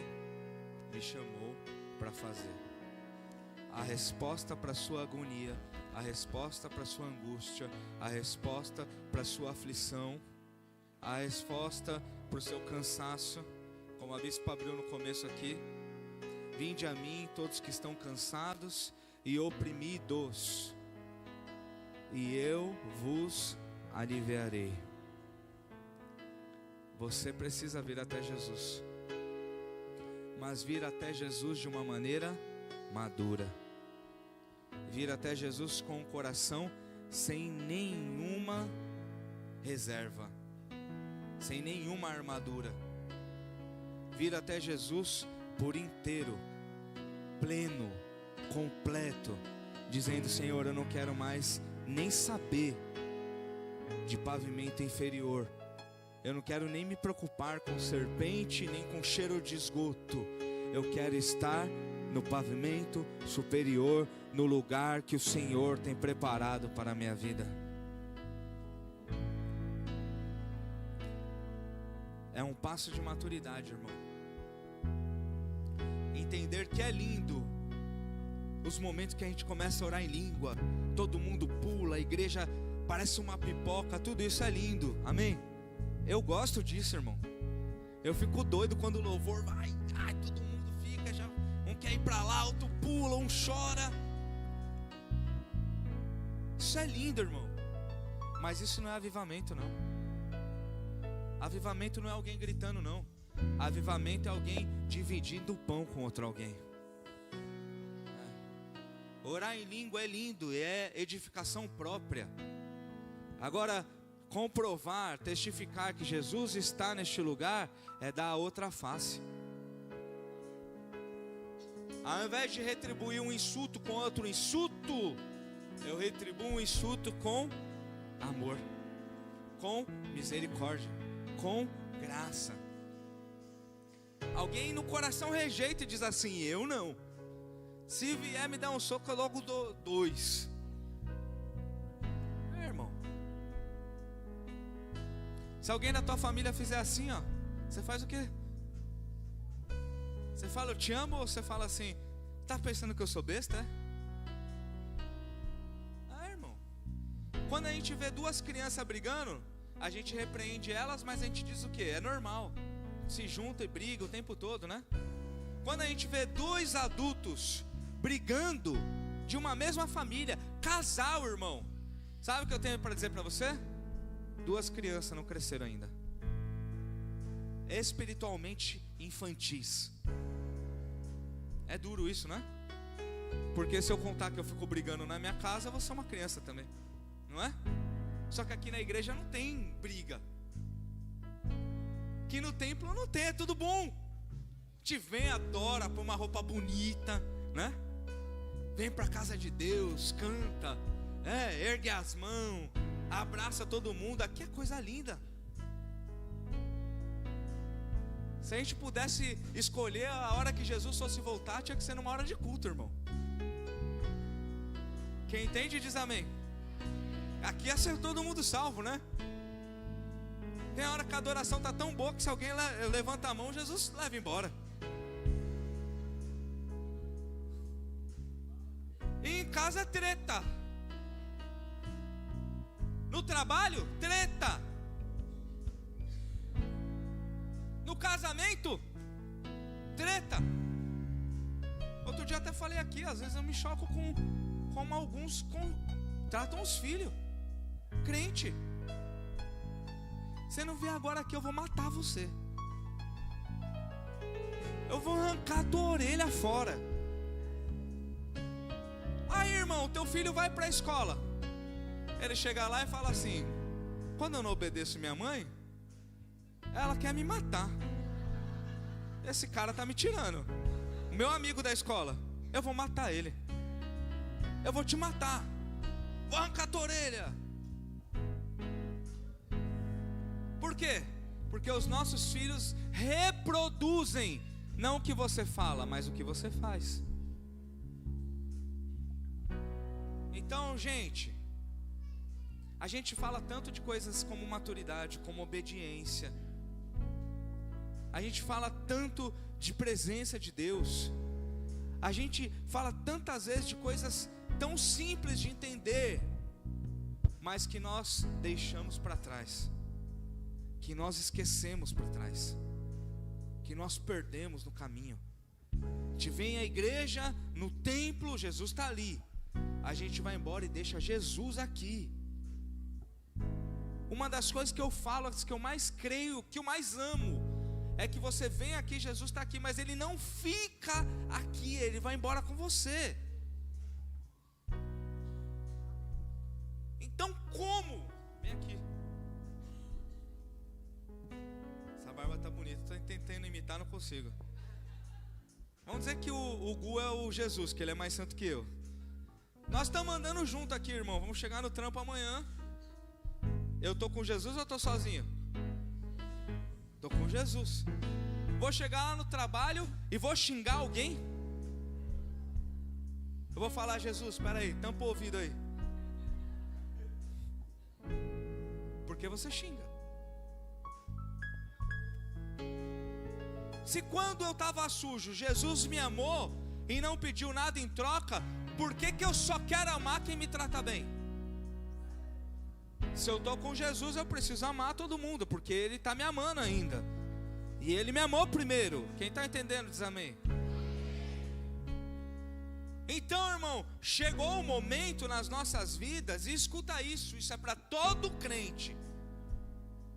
me chamou para fazer. A resposta para a sua agonia, a resposta para a sua angústia, a resposta para a sua aflição, a resposta para o seu cansaço, como a bispa abriu no começo aqui: vinde a mim todos que estão cansados e oprimidos, e eu vos aliviarei. Você precisa vir até Jesus, mas vir até Jesus de uma maneira madura. Vir até Jesus com o coração sem nenhuma reserva, sem nenhuma armadura. Vir até Jesus por inteiro, pleno, completo, dizendo: Senhor, eu não quero mais nem saber de pavimento inferior. Eu não quero nem me preocupar com serpente, nem com cheiro de esgoto. Eu quero estar no pavimento superior, no lugar que o Senhor tem preparado para a minha vida. É um passo de maturidade, irmão. Entender que é lindo os momentos que a gente começa a orar em língua, todo mundo pula, a igreja parece uma pipoca, tudo isso é lindo, amém? Eu gosto disso, irmão. Eu fico doido quando o louvor vai, todo mundo fica, já um quer ir para lá, outro pula, um chora. Isso é lindo, irmão. Mas isso não é avivamento, não. Avivamento não é alguém gritando, não. Avivamento é alguém dividindo o pão com outro alguém. Orar em língua é lindo, é edificação própria. Agora, comprovar, testificar que Jesus está neste lugar é dar a outra face. Ao invés de retribuir um insulto com outro insulto, eu retribuo um insulto com amor, com misericórdia, com graça. Alguém no coração rejeita e diz assim: eu não. Se vier me dar um soco, eu logo dou 2. Irmão, se alguém da tua família fizer assim, ó, você faz o quê? Você fala eu te amo, ou você fala assim: tá pensando que eu sou besta, é? Irmão, quando a gente vê duas crianças brigando, a gente repreende elas, mas a gente diz o quê? É normal. Se junta e briga o tempo todo, né? Quando a gente vê dois adultos brigando de uma mesma família, casal, irmão, sabe o que eu tenho para dizer para você? Duas crianças não cresceram ainda, espiritualmente infantis. É duro isso, né? Porque se eu contar que eu fico brigando na minha casa, eu vou ser uma criança também, não é? Só que aqui na igreja não tem briga. Aqui no templo não tem, é tudo bom. Te vem, adora, põe uma roupa bonita, né? Vem para a casa de Deus, canta, ergue as mãos, abraça todo mundo. Aqui é coisa linda. Se a gente pudesse escolher a hora que Jesus fosse voltar, tinha que ser numa hora de culto, irmão. Quem entende diz amém. Aqui ia ser todo mundo salvo, né? Tem hora que a adoração está tão boa que se alguém levanta a mão, Jesus leva embora. casa é treta. No trabalho, treta. No casamento, treta. Outro dia até falei aqui, às vezes eu me choco com como alguns tratam os filhos. Crente. Você não vê agora aqui, eu vou matar você. Eu vou arrancar a tua orelha fora. Aí, irmão, teu filho vai para a escola. Ele chega lá e fala assim: quando eu não obedeço minha mãe, ela quer me matar. Esse cara tá me tirando. O meu amigo da escola, eu vou matar ele. Eu vou te matar. Vou arrancar a tua orelha. Por quê? Porque os nossos filhos reproduzem não o que você fala, mas o que você faz. Então, gente, a gente fala tanto de coisas como maturidade, como obediência. A gente fala tanto de presença de Deus. A gente fala tantas vezes de coisas tão simples de entender, mas que nós deixamos para trás, que nós esquecemos para trás, que nós perdemos no caminho. A gente vem à igreja, no templo, Jesus está ali. A gente vai embora e deixa Jesus aqui. Uma das coisas que eu falo, que eu mais creio, que eu mais amo, é que você vem aqui, Jesus está aqui, mas Ele não fica aqui, Ele vai embora com você. Então como? Vem aqui. Essa barba tá bonita, estou tentando imitar, não consigo. Vamos dizer que o Gu é o Jesus, que ele é mais santo que eu. Nós estamos andando junto aqui, irmão. Vamos chegar no trampo amanhã. Eu estou com Jesus ou estou sozinho? Estou com Jesus. Vou chegar lá no trabalho e vou xingar alguém? Eu vou falar: Jesus, espera aí, tampa o ouvido aí. Porque você xinga. Se quando eu estava sujo, Jesus me amou e não pediu nada em troca, por que eu só quero amar quem me trata bem? Se eu estou com Jesus, eu preciso amar todo mundo, porque Ele está me amando ainda. E Ele me amou primeiro. Quem está entendendo diz amém. Então, irmão, chegou o momento nas nossas vidas, e escuta isso, isso é para todo crente,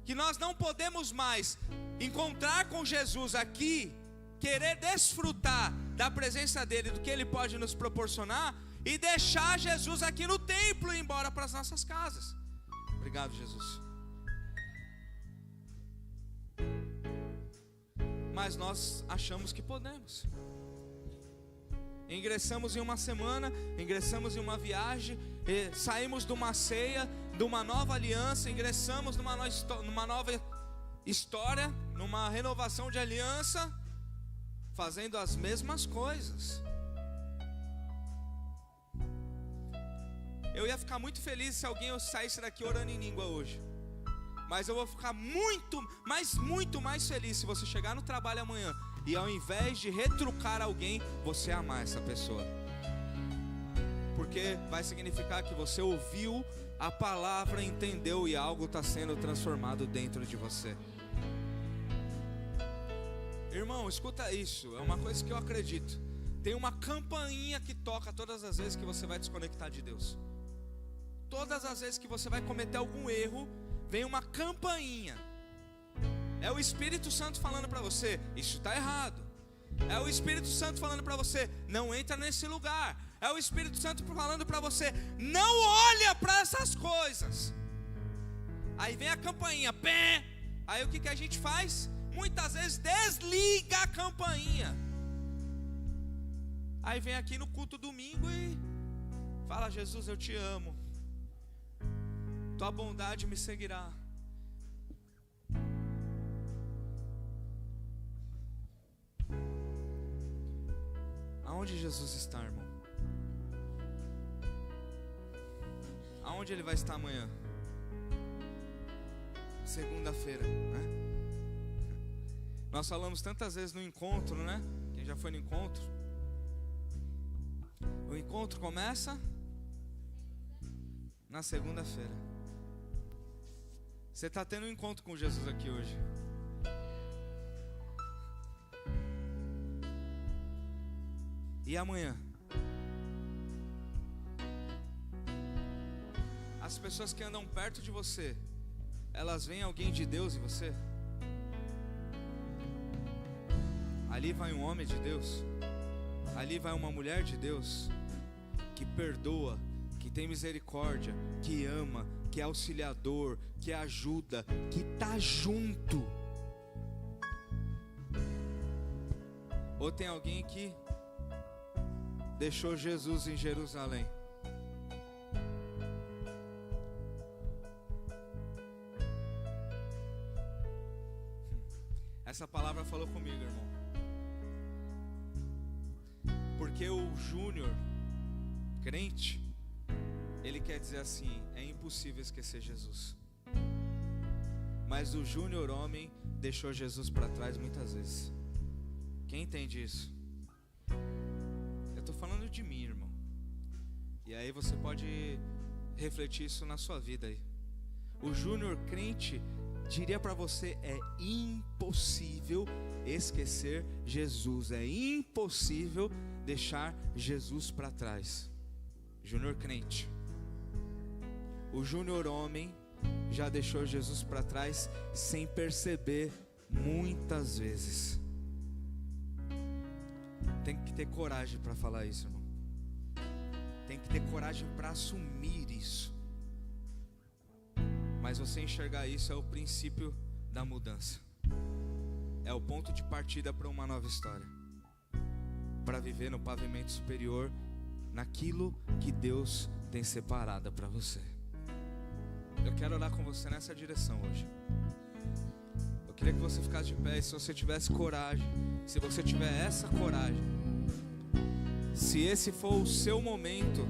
que nós não podemos mais encontrar com Jesus aqui, querer desfrutar da presença dEle, do que Ele pode nos proporcionar, e deixar Jesus aqui no templo e ir embora para as nossas casas. Obrigado, Jesus. Mas nós achamos que podemos. Ingressamos em uma semana, ingressamos em uma viagem, saímos de uma ceia, de uma nova aliança, ingressamos numa nova história, numa renovação de aliança, fazendo as mesmas coisas. Eu ia ficar muito feliz se alguém saísse daqui orando em língua hoje. Mas eu vou ficar muito mais feliz se você chegar no trabalho amanhã e ao invés de retrucar alguém, você amar essa pessoa. Porque vai significar que você ouviu a palavra, entendeu e algo está sendo transformado dentro de você. Irmão, escuta isso, é uma coisa que eu acredito. Tem uma campainha que toca todas as vezes que você vai desconectar de Deus. Todas as vezes que você vai cometer algum erro, vem uma campainha. É o Espírito Santo falando para você: isso está errado. É o Espírito Santo falando para você: não entra nesse lugar. É o Espírito Santo falando para você: não olha para essas coisas. Aí vem a campainha, pé. Aí o que a gente faz? Muitas vezes desliga a campainha. Aí vem aqui no culto domingo e fala: Jesus, eu te amo, tua bondade me seguirá. Aonde Jesus está, irmão? Aonde Ele vai estar amanhã? Segunda-feira, né? Nós falamos tantas vezes no encontro, né? Quem já foi no encontro? O encontro começa na segunda-feira. Você está tendo um encontro com Jesus aqui hoje. E amanhã? As pessoas que andam perto de você, elas veem alguém de Deus em você? Ali vai um homem de Deus, ali vai uma mulher de Deus, que perdoa, que tem misericórdia, que ama, que é auxiliador, que ajuda, que está junto. Ou tem alguém que deixou Jesus em Jerusalém? Essa palavra falou comigo, irmão. Porque o júnior crente, ele quer dizer assim: é impossível esquecer Jesus. Mas o júnior homem deixou Jesus para trás muitas vezes. Quem entende isso? Eu estou falando de mim, irmão. E aí você pode refletir isso na sua vida aí. O júnior crente diria para você: é impossível esquecer Jesus, é impossível deixar Jesus para trás. Júnior crente. O júnior homem já deixou Jesus para trás sem perceber muitas vezes. Tem que ter coragem para falar isso, irmão. Tem que ter coragem para assumir isso. Mas você enxergar isso é o princípio da mudança. É o ponto de partida para uma nova história. Para viver no pavimento superior, naquilo que Deus tem separado para você. Eu quero orar com você nessa direção hoje. Eu queria que você ficasse de pé. E se você tivesse coragem, se você tiver essa coragem, se esse for o seu momento,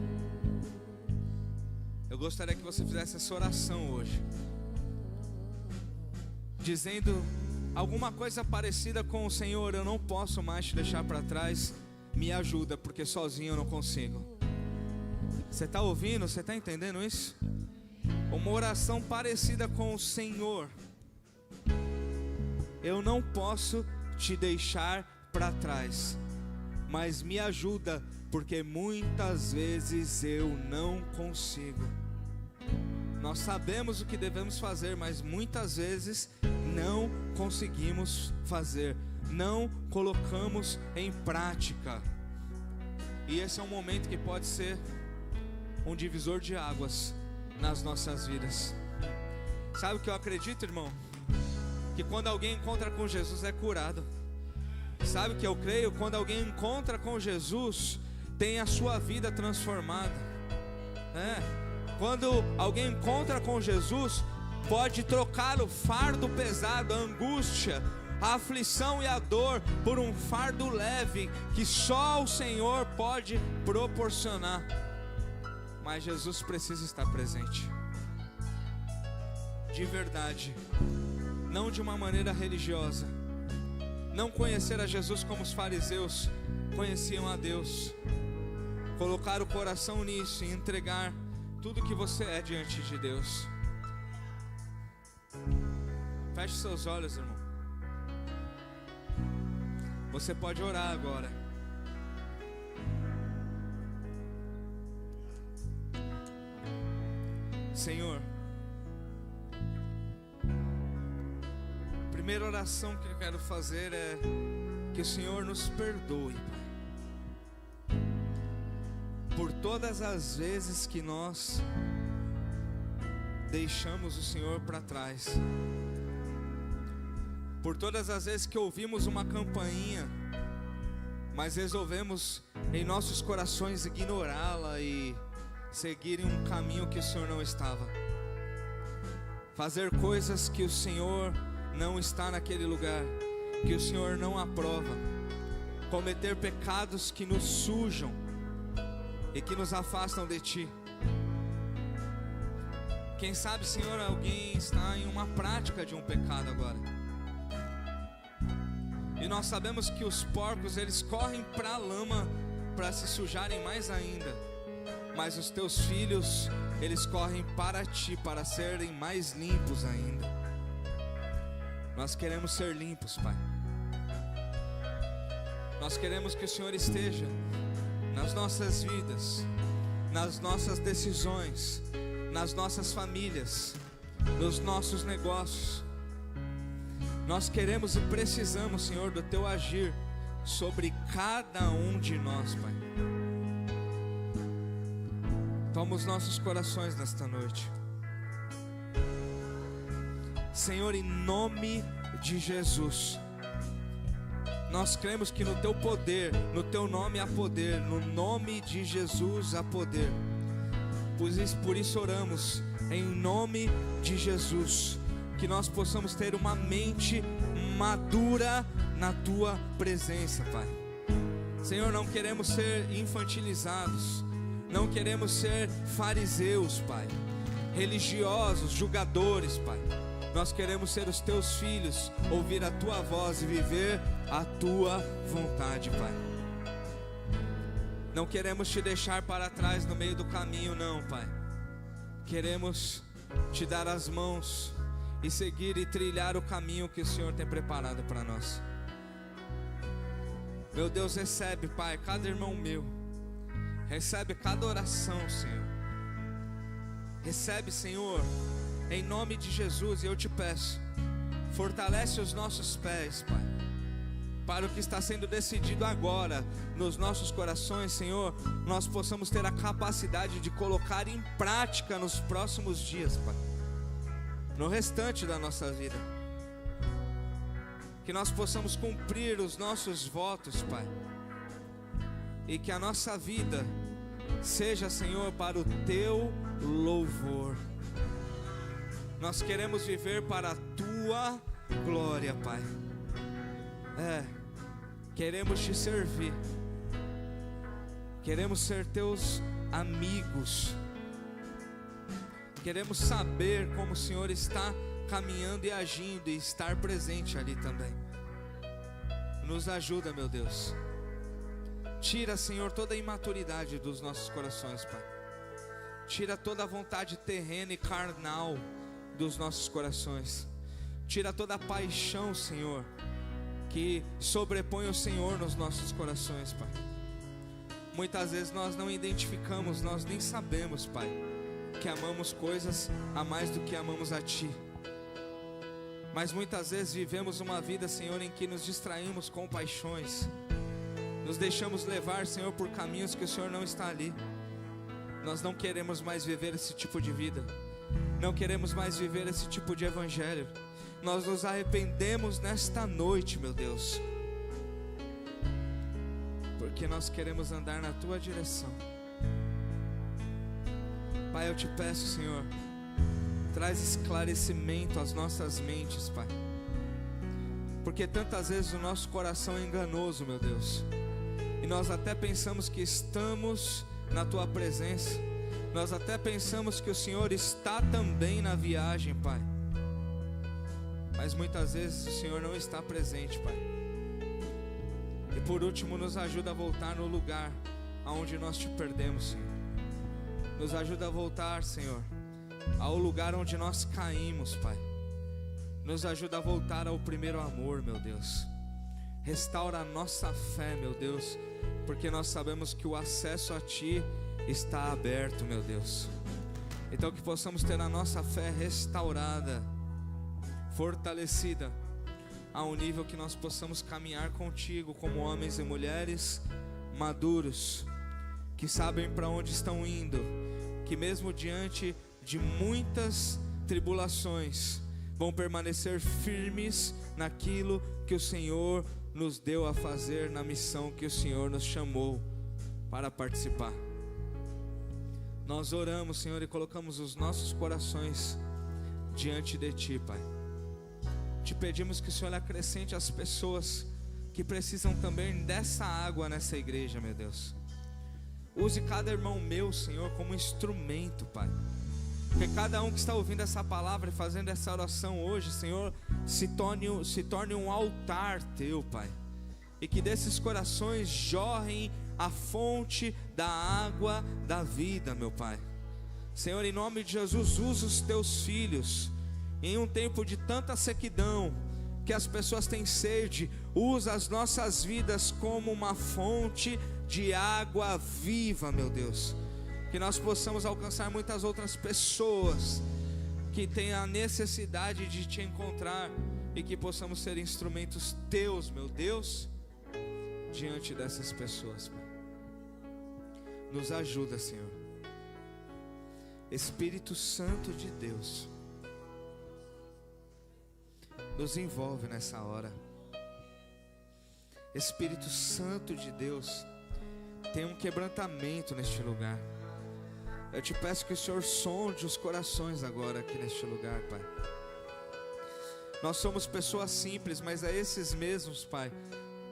eu gostaria que você fizesse essa oração hoje, dizendo alguma coisa parecida com o Senhor: eu não posso mais te deixar para trás, me ajuda, porque sozinho eu não consigo. Você está ouvindo? Você está entendendo isso? Uma oração parecida com o Senhor: eu não posso te deixar para trás, mas me ajuda, porque muitas vezes eu não consigo. Nós sabemos o que devemos fazer, mas muitas vezes não conseguimos fazer, não colocamos em prática. E esse é um momento que pode ser um divisor de águas nas nossas vidas. Sabe o que eu acredito, irmão? Que quando alguém encontra com Jesus é curado. Sabe o que eu creio? Quando alguém encontra com Jesus, tem a sua vida transformada. Quando alguém encontra com Jesus, pode trocar o fardo pesado, a angústia, a aflição e a dor por um fardo leve que só o Senhor pode proporcionar. Mas Jesus precisa estar presente, de verdade, não de uma maneira religiosa. Não conhecer a Jesus como os fariseus conheciam a Deus. Colocar o coração nisso e entregar tudo que você é diante de Deus. Feche seus olhos, irmão. Você pode orar agora. Senhor, a primeira oração que eu quero fazer é que o Senhor nos perdoe, Pai, por todas as vezes que nós deixamos o Senhor para trás, por todas as vezes que ouvimos uma campainha, mas resolvemos em nossos corações ignorá-la e seguir em um caminho que o Senhor não estava, fazer coisas que o Senhor não está naquele lugar, que o Senhor não aprova, cometer pecados que nos sujam e que nos afastam de Ti. Quem sabe, Senhor, alguém está em uma prática de um pecado agora, e nós sabemos que os porcos, eles correm para a lama para se sujarem mais ainda, mas os Teus filhos eles correm para Ti, para serem mais limpos ainda. Nós queremos ser limpos, Pai. Nós queremos que o Senhor esteja nas nossas vidas, nas nossas decisões, nas nossas famílias, nos nossos negócios. Nós queremos e precisamos, Senhor, do Teu agir sobre cada um de nós, Pai. Toma os nossos corações nesta noite, Senhor, em nome de Jesus. Nós cremos que no Teu poder, no Teu nome há poder, no nome de Jesus há poder. Por isso oramos, em nome de Jesus, que nós possamos ter uma mente madura na Tua presença, Pai. Senhor, não queremos ser infantilizados, não queremos ser fariseus, Pai, religiosos, julgadores, Pai. Nós queremos ser os Teus filhos, ouvir a Tua voz e viver a Tua vontade, Pai. Não queremos Te deixar para trás no meio do caminho, não, Pai. Queremos Te dar as mãos e seguir e trilhar o caminho que o Senhor tem preparado para nós. Meu Deus, recebe, Pai, cada irmão meu. Recebe cada oração, Senhor. Recebe, Senhor, em nome de Jesus. E eu Te peço, fortalece os nossos pés, Pai, para o que está sendo decidido agora nos nossos corações, Senhor, nós possamos ter a capacidade de colocar em prática nos próximos dias, Pai, no restante da nossa vida. Que nós possamos cumprir os nossos votos, Pai, e que a nossa vida seja, Senhor, para o Teu louvor. Nós queremos viver para a Tua glória, Pai. Queremos Te servir, queremos ser Teus amigos, queremos saber como o Senhor está caminhando e agindo e estar presente ali também. Nos ajuda, meu Deus. Tira, Senhor, toda a imaturidade dos nossos corações, Pai. Tira toda a vontade terrena e carnal dos nossos corações. Tira toda a paixão, Senhor, que sobrepõe o Senhor nos nossos corações, Pai. Muitas vezes nós não identificamos, nós nem sabemos, Pai, que amamos coisas a mais do que amamos a Ti. Mas muitas vezes vivemos uma vida, Senhor, em que nos distraímos com paixões, nos deixamos levar, Senhor, por caminhos que o Senhor não está ali. Nós não queremos mais viver esse tipo de vida, não queremos mais viver esse tipo de evangelho. Nós nos arrependemos nesta noite, meu Deus, porque nós queremos andar na Tua direção. Pai, eu Te peço, Senhor, traz esclarecimento às nossas mentes, Pai, porque tantas vezes o nosso coração é enganoso, meu Deus, e nós até pensamos que estamos na Tua presença, nós até pensamos que o Senhor está também na viagem, Pai, mas muitas vezes o Senhor não está presente, Pai. E por último, nos ajuda a voltar no lugar aonde nós Te perdemos, Senhor. Nos ajuda a voltar, Senhor, ao lugar onde nós caímos, Pai. Nos ajuda a voltar ao primeiro amor, meu Deus. Restaura a nossa fé, meu Deus, porque nós sabemos que o acesso a Ti está aberto, meu Deus. Então que possamos ter a nossa fé restaurada, fortalecida, a um nível que nós possamos caminhar contigo como homens e mulheres maduros, que sabem para onde estão indo, que mesmo diante de muitas tribulações vão permanecer firmes naquilo que o Senhor nos deu a fazer, na missão que o Senhor nos chamou para participar. Nós oramos, Senhor, e colocamos os nossos corações diante de Ti, Pai. Te pedimos que o Senhor acrescente as pessoas que precisam também dessa água nessa igreja, meu Deus. Use cada irmão meu, Senhor, como instrumento, Pai. Que cada um que está ouvindo essa palavra e fazendo essa oração hoje, Senhor, se torne um altar Teu, Pai. E que desses corações jorrem a fonte da água da vida, meu Pai. Senhor, em nome de Jesus, usa os teus filhos em um tempo de tanta sequidão, que as pessoas têm sede. Usa as nossas vidas como uma fonte de água viva, meu Deus, que nós possamos alcançar muitas outras pessoas que têm a necessidade de te encontrar, e que possamos ser instrumentos teus, meu Deus, diante dessas pessoas, Pai. Nos ajuda, Senhor. Espírito Santo de Deus, nos envolve nessa hora. Espírito Santo de Deus, tem um quebrantamento neste lugar. Eu te peço que o Senhor sonde os corações agora aqui neste lugar, Pai. Nós somos pessoas simples, mas é esses mesmos, Pai.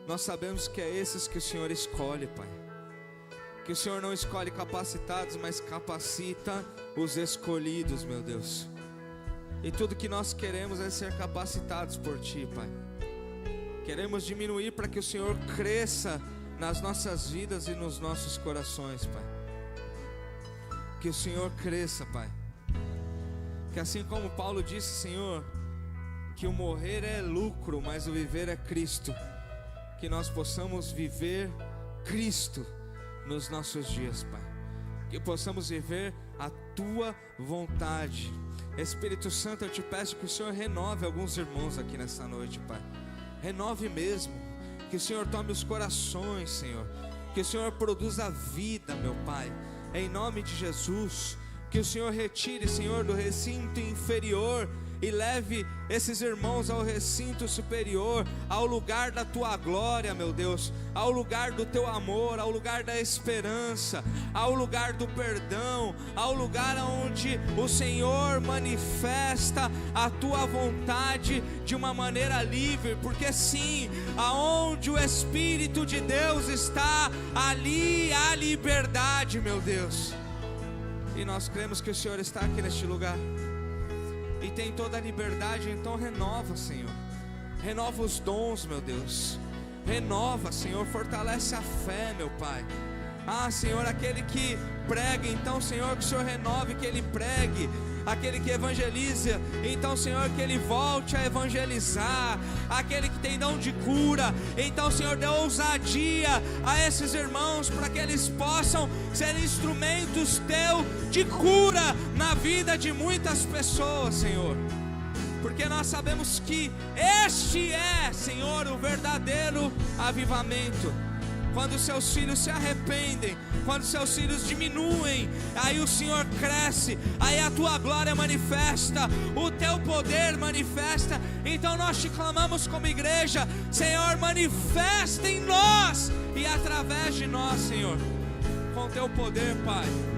Nós sabemos que é esses que o Senhor escolhe, Pai. Que o Senhor não escolhe capacitados, mas capacita os escolhidos, meu Deus. E tudo que nós queremos é ser capacitados por Ti, Pai. Queremos diminuir para que o Senhor cresça nas nossas vidas e nos nossos corações, Pai. Que o Senhor cresça, Pai. Que assim como Paulo disse, Senhor, que o morrer é lucro, mas o viver é Cristo. Que nós possamos viver Cristo nos nossos dias, Pai. Que possamos viver a Tua vontade. Espírito Santo, eu te peço que o Senhor renove alguns irmãos aqui nessa noite, Pai. Renove mesmo. Que o Senhor tome os corações, Senhor. Que o Senhor produza vida, meu Pai. Em nome de Jesus. Que o Senhor retire, Senhor, do recinto inferior e leve esses irmãos ao recinto superior, ao lugar da Tua glória, meu Deus, ao lugar do Teu amor, ao lugar da esperança, ao lugar do perdão, ao lugar onde o Senhor manifesta a Tua vontade de uma maneira livre, porque sim, aonde o Espírito de Deus está, ali há liberdade, meu Deus. E nós cremos que o Senhor está aqui neste lugar e tem toda a liberdade. Então renova, Senhor. Renova os dons, meu Deus. Renova, Senhor, fortalece a fé, meu Pai. Ah, Senhor, aquele que prega, então, Senhor, que o Senhor renove, que ele pregue. Aquele que evangeliza, então, Senhor, que ele volte a evangelizar. Aquele que tem dom de cura, então, Senhor, dê ousadia a esses irmãos, para que eles possam ser instrumentos Teu de cura na vida de muitas pessoas, Senhor. Porque nós sabemos que este é, Senhor, o verdadeiro avivamento. Quando seus filhos se arrependem, quando seus filhos diminuem, aí o Senhor cresce, aí a Tua glória manifesta, o Teu poder manifesta. Então nós te clamamos como igreja, Senhor, manifesta em nós e através de nós, Senhor, com Teu poder, Pai.